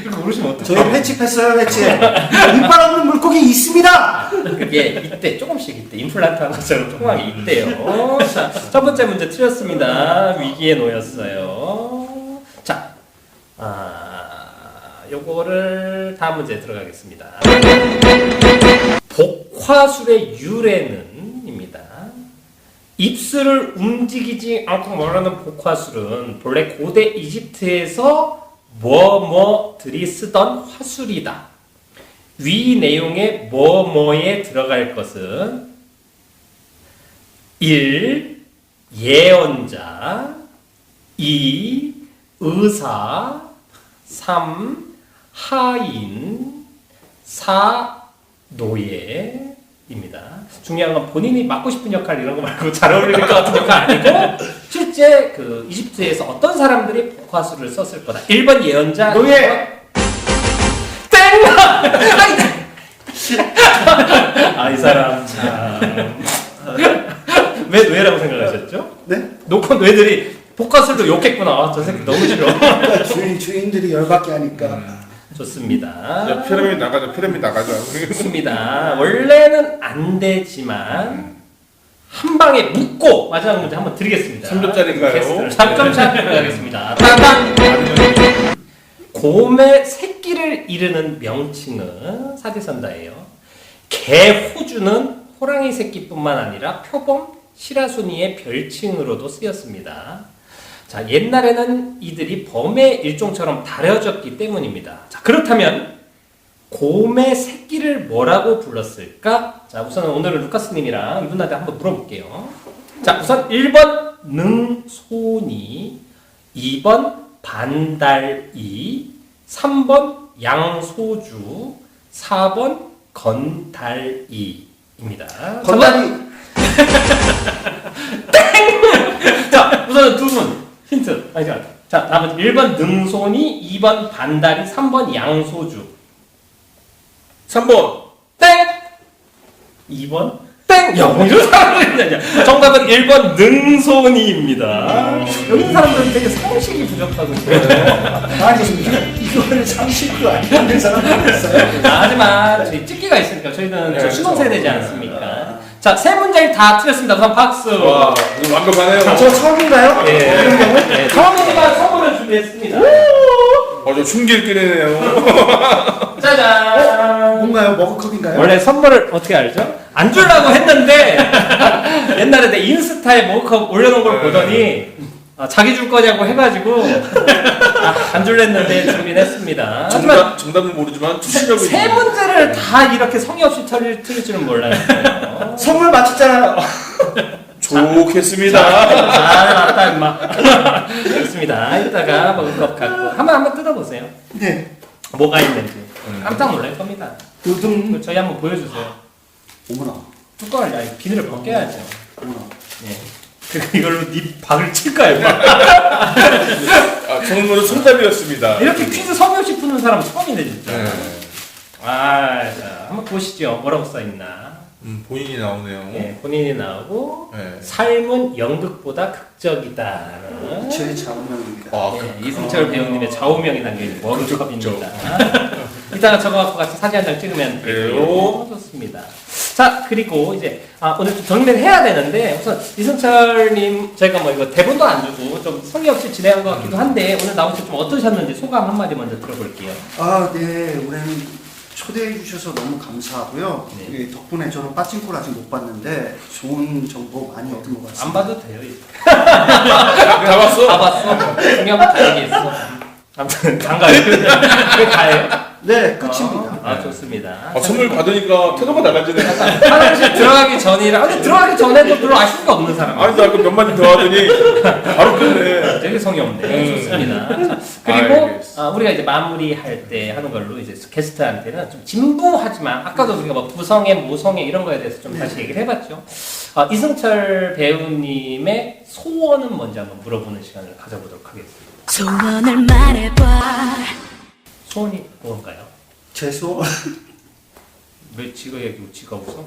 이렇게 모르시면 저희 어떡해요? 횟집했어요, 횟집. 이빨 없는 물고기 있습니다. 그게 이때 조금씩 이때 임플란트 한 것처럼 조그맣게 있대요. 자, 첫 번째 문제 틀렸습니다. 위기에 놓였어요. 자, 요거를 다음 문제 들어가겠습니다. 복화술의 유래는입니다. 입술을 움직이지 않고 말하는 복화술은 본래 고대 이집트에서 뭐뭐들이 쓰던 화술이다. 위 내용의 뭐뭐에 들어갈 것은 1. 예언자 2. 의사 3. 하인 4. 노예입니다. 중요한 건 본인이 맡고 싶은 역할 이런 거 말고 잘 어울릴 것 같은 역할 아니고 실제 그 이집트에서 어떤 사람들이 복화술을 썼을 거다. 1번 예언자 노예! 땡! 이 사람 참. 왜 노예라고 생각하셨죠? 네? 놓고 노예들이 복화술도 욕했구나. 저 새끼 너무 싫어. 주인들이 열받게 하니까. 좋습니다. 야, 피라미드 나가자, 피라미드 나가자. 좋습니다. 원래는 안 되지만 한 방에 묶고 마지막 문제 한번 드리겠습니다. 3점짜리인가요? 3점 샷 들어가겠습니다. 땅땅! 곰의 새끼를 이르는 명칭은 사지선다예요. 개호주는 호랑이 새끼뿐만 아니라 표범, 시라소니의 별칭으로도 쓰였습니다. 자, 옛날에는 이들이 범의 일종처럼 다려졌기 때문입니다. 자, 그렇다면 곰의 새끼를 뭐라고 불렀을까? 자, 우선 오늘은 루카스님이랑 이분한테 한번 물어볼게요. 자, 우선 1번 능소니, 2번 반달이, 3번 양소주, 4번 건달이입니다. 건달이. 자, 우선 두 분 힌트. 자, 나머지 1번 능손이, 2번 반다리, 3번 양소주. 3번. 땡! 2번 땡! 야, 뭐 이런 사람들이 있냐. 정답은 1번 능손이입니다. 여기 있는 사람들은 되게 상식이 부족하거든요. 아니, 이거를 상식으로 안 되는 사람이 있어요. 하지만 저희 찍기가 있으니까 저희는 네, 신혼세대지 않습니까? 자, 세 문제를 다 틀렸습니다. 우선 박수. 와, 이거 완벽하네요. 저 처음인가요? 예. 처음이지만 선물을 준비했습니다. 저 흉기를 끼네요. 짜잔. 뭔가요? 머그컵인가요? 원래 선물을 어떻게 알죠? 안 주려고 했는데 옛날에 내 인스타에 머그컵 올려놓은 걸 보더니 자기 줄 거냐고 해가지고 안 줄랬는데 준비를 했습니다. 하지만 정답은 모르지만 투시력이 세 문제를 다 이렇게 성의 없이 틀릴 줄은 몰랐어요. 선물 맞췄잖아요. 좋겠습니다. 맞다 임마. 좋습니다. 이따가 머그컵 갖고 한번 뜯어보세요. 네. 뭐가 있는지 깜짝 놀랄 겁니다. 두둥. 저희 한번 보여주세요. 어머나. 뚜껑을 비닐을 벗겨야죠. 어머나. 예. 그리고 이걸로 네 박을 칠까요? 저는 오늘 손잡이였습니다. 이렇게 퀴즈 성의 없이 푸는 사람 처음인데 진짜. 네. 자, 한번 보시죠. 뭐라고 써있나. 본인이 나오네요. 예, 본인이 나오고 네. 삶은 연극보다 극적이다라는 저의 자문명입니다. 예, 이승철 배우님의 좌우명이 담겨있는 머그컵입니다. 이따가 저거 갖고 같이 사진 한 장 찍으면 되고요. 좋습니다. 자, 그리고 이제 오늘 좀 정리를 해야 되는데 우선 이승철님 저희가 뭐 이거 대본도 안 주고 좀 성의 없이 진행한 것 같기도 한데 오늘 나오셔서 좀 어떠셨는지 소감 한마디 먼저 들어볼게요. 네. 올해는 초대해 주셔서 너무 감사하고요. 네. 예, 덕분에 저는 빠찡코를 아직 못 봤는데 좋은 정보 많이 얻은 것 같습니다. 안 봐도 돼요. 다 봤어? 다 봤어. 중요한 건 다 얘기했어. 아무튼 단가요. 왜 가요? 네, 끝입니다. 좋습니다. 선물 받으니까 태도가 달라지네. 화장실 들어가기 전이라 들어가기 전에도 별로 아쉬운 게 없는 사람. 아니, 나그 몇 마디 더 하더니 바로 끝내. 되게 성의 없네. 좋습니다. 자, 그리고 우리가 이제 마무리할 때 하는 걸로 이제 게스트한테는 좀 진부하지만 아까도 우리가 뭐 부성애, 모성애 이런 거에 대해서 좀 다시 얘기를 해봤죠. 이승철 배우님의 소원은 뭔지 한번 물어보는 시간을 가져보도록 하겠습니다. 소원을 말해봐. 소원이 뭔가요? 제 소원 왜 지가 얘기고 지가 웃어?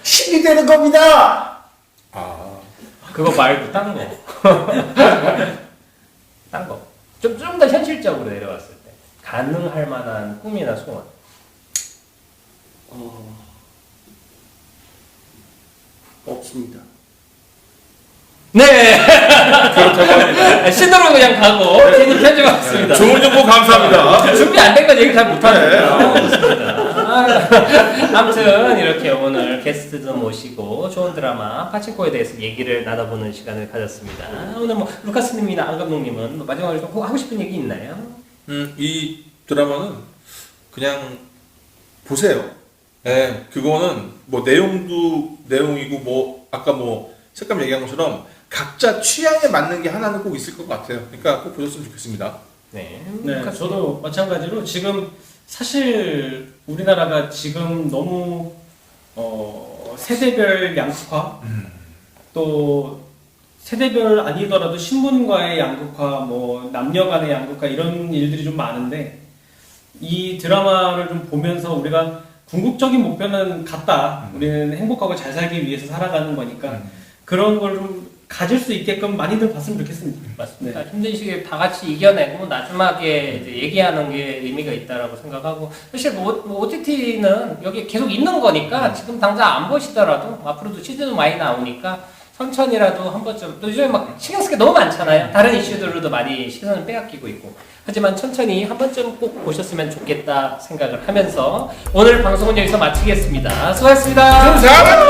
신이 되는 겁니다. 아, 그거 말고 딴 거. 딴 거. 좀 더 현실적으로 내려왔을 때 가능할 만한 꿈이나 소원. 없습니다. 네. 그렇다고 합니다. 신으로 그냥 가고 제가 편집하겠습니다. 좋은 정보 감사합니다. 준비 안 된 건 얘기 잘 못하네요. 아무튼 이렇게 오늘 게스트도 모시고 좋은 드라마 파친코에 대해서 얘기를 나눠보는 시간을 가졌습니다. 오늘 뭐 루카스님이나 안 감독님은 뭐 마지막으로 좀 하고 싶은 얘기 있나요? 이 드라마는 그냥 보세요. 네, 그거는 뭐 내용도 내용이고 뭐 아까 뭐 색감 얘기한 것처럼 각자 취향에 맞는 게 하나는 꼭 있을 것 같아요. 그러니까 꼭 보셨으면 좋겠습니다. 네. 네, 루카스님. 저도 마찬가지로 지금 사실 우리나라가 지금 너무 세대별 양극화 또 세대별 아니더라도 신분과의 양극화, 뭐 남녀 간의 양극화 이런 일들이 좀 많은데 이 드라마를 좀 보면서 우리가 궁극적인 목표는 같다. 우리는 행복하고 잘 살기 위해서 살아가는 거니까 그런 걸 좀 가질 수 있게끔 많이들 봤으면 좋겠습니다. 맞습니다. 네. 힘든 시기를 다 같이 이겨내고 마지막에 이제 얘기하는 게 의미가 있다라고 생각하고 사실 뭐 OTT는 여기 계속 있는 거니까 지금 당장 안 보시더라도 앞으로도 시즌 많이 나오니까 천천히라도 한 번쯤 또 요즘에 막 신경 쓸 게 너무 많잖아요. 다른 이슈들로도 많이 시선을 빼앗기고 있고 하지만 천천히 한 번쯤 꼭 보셨으면 좋겠다 생각을 하면서 오늘 방송은 여기서 마치겠습니다. 수고하셨습니다. 감사합니다.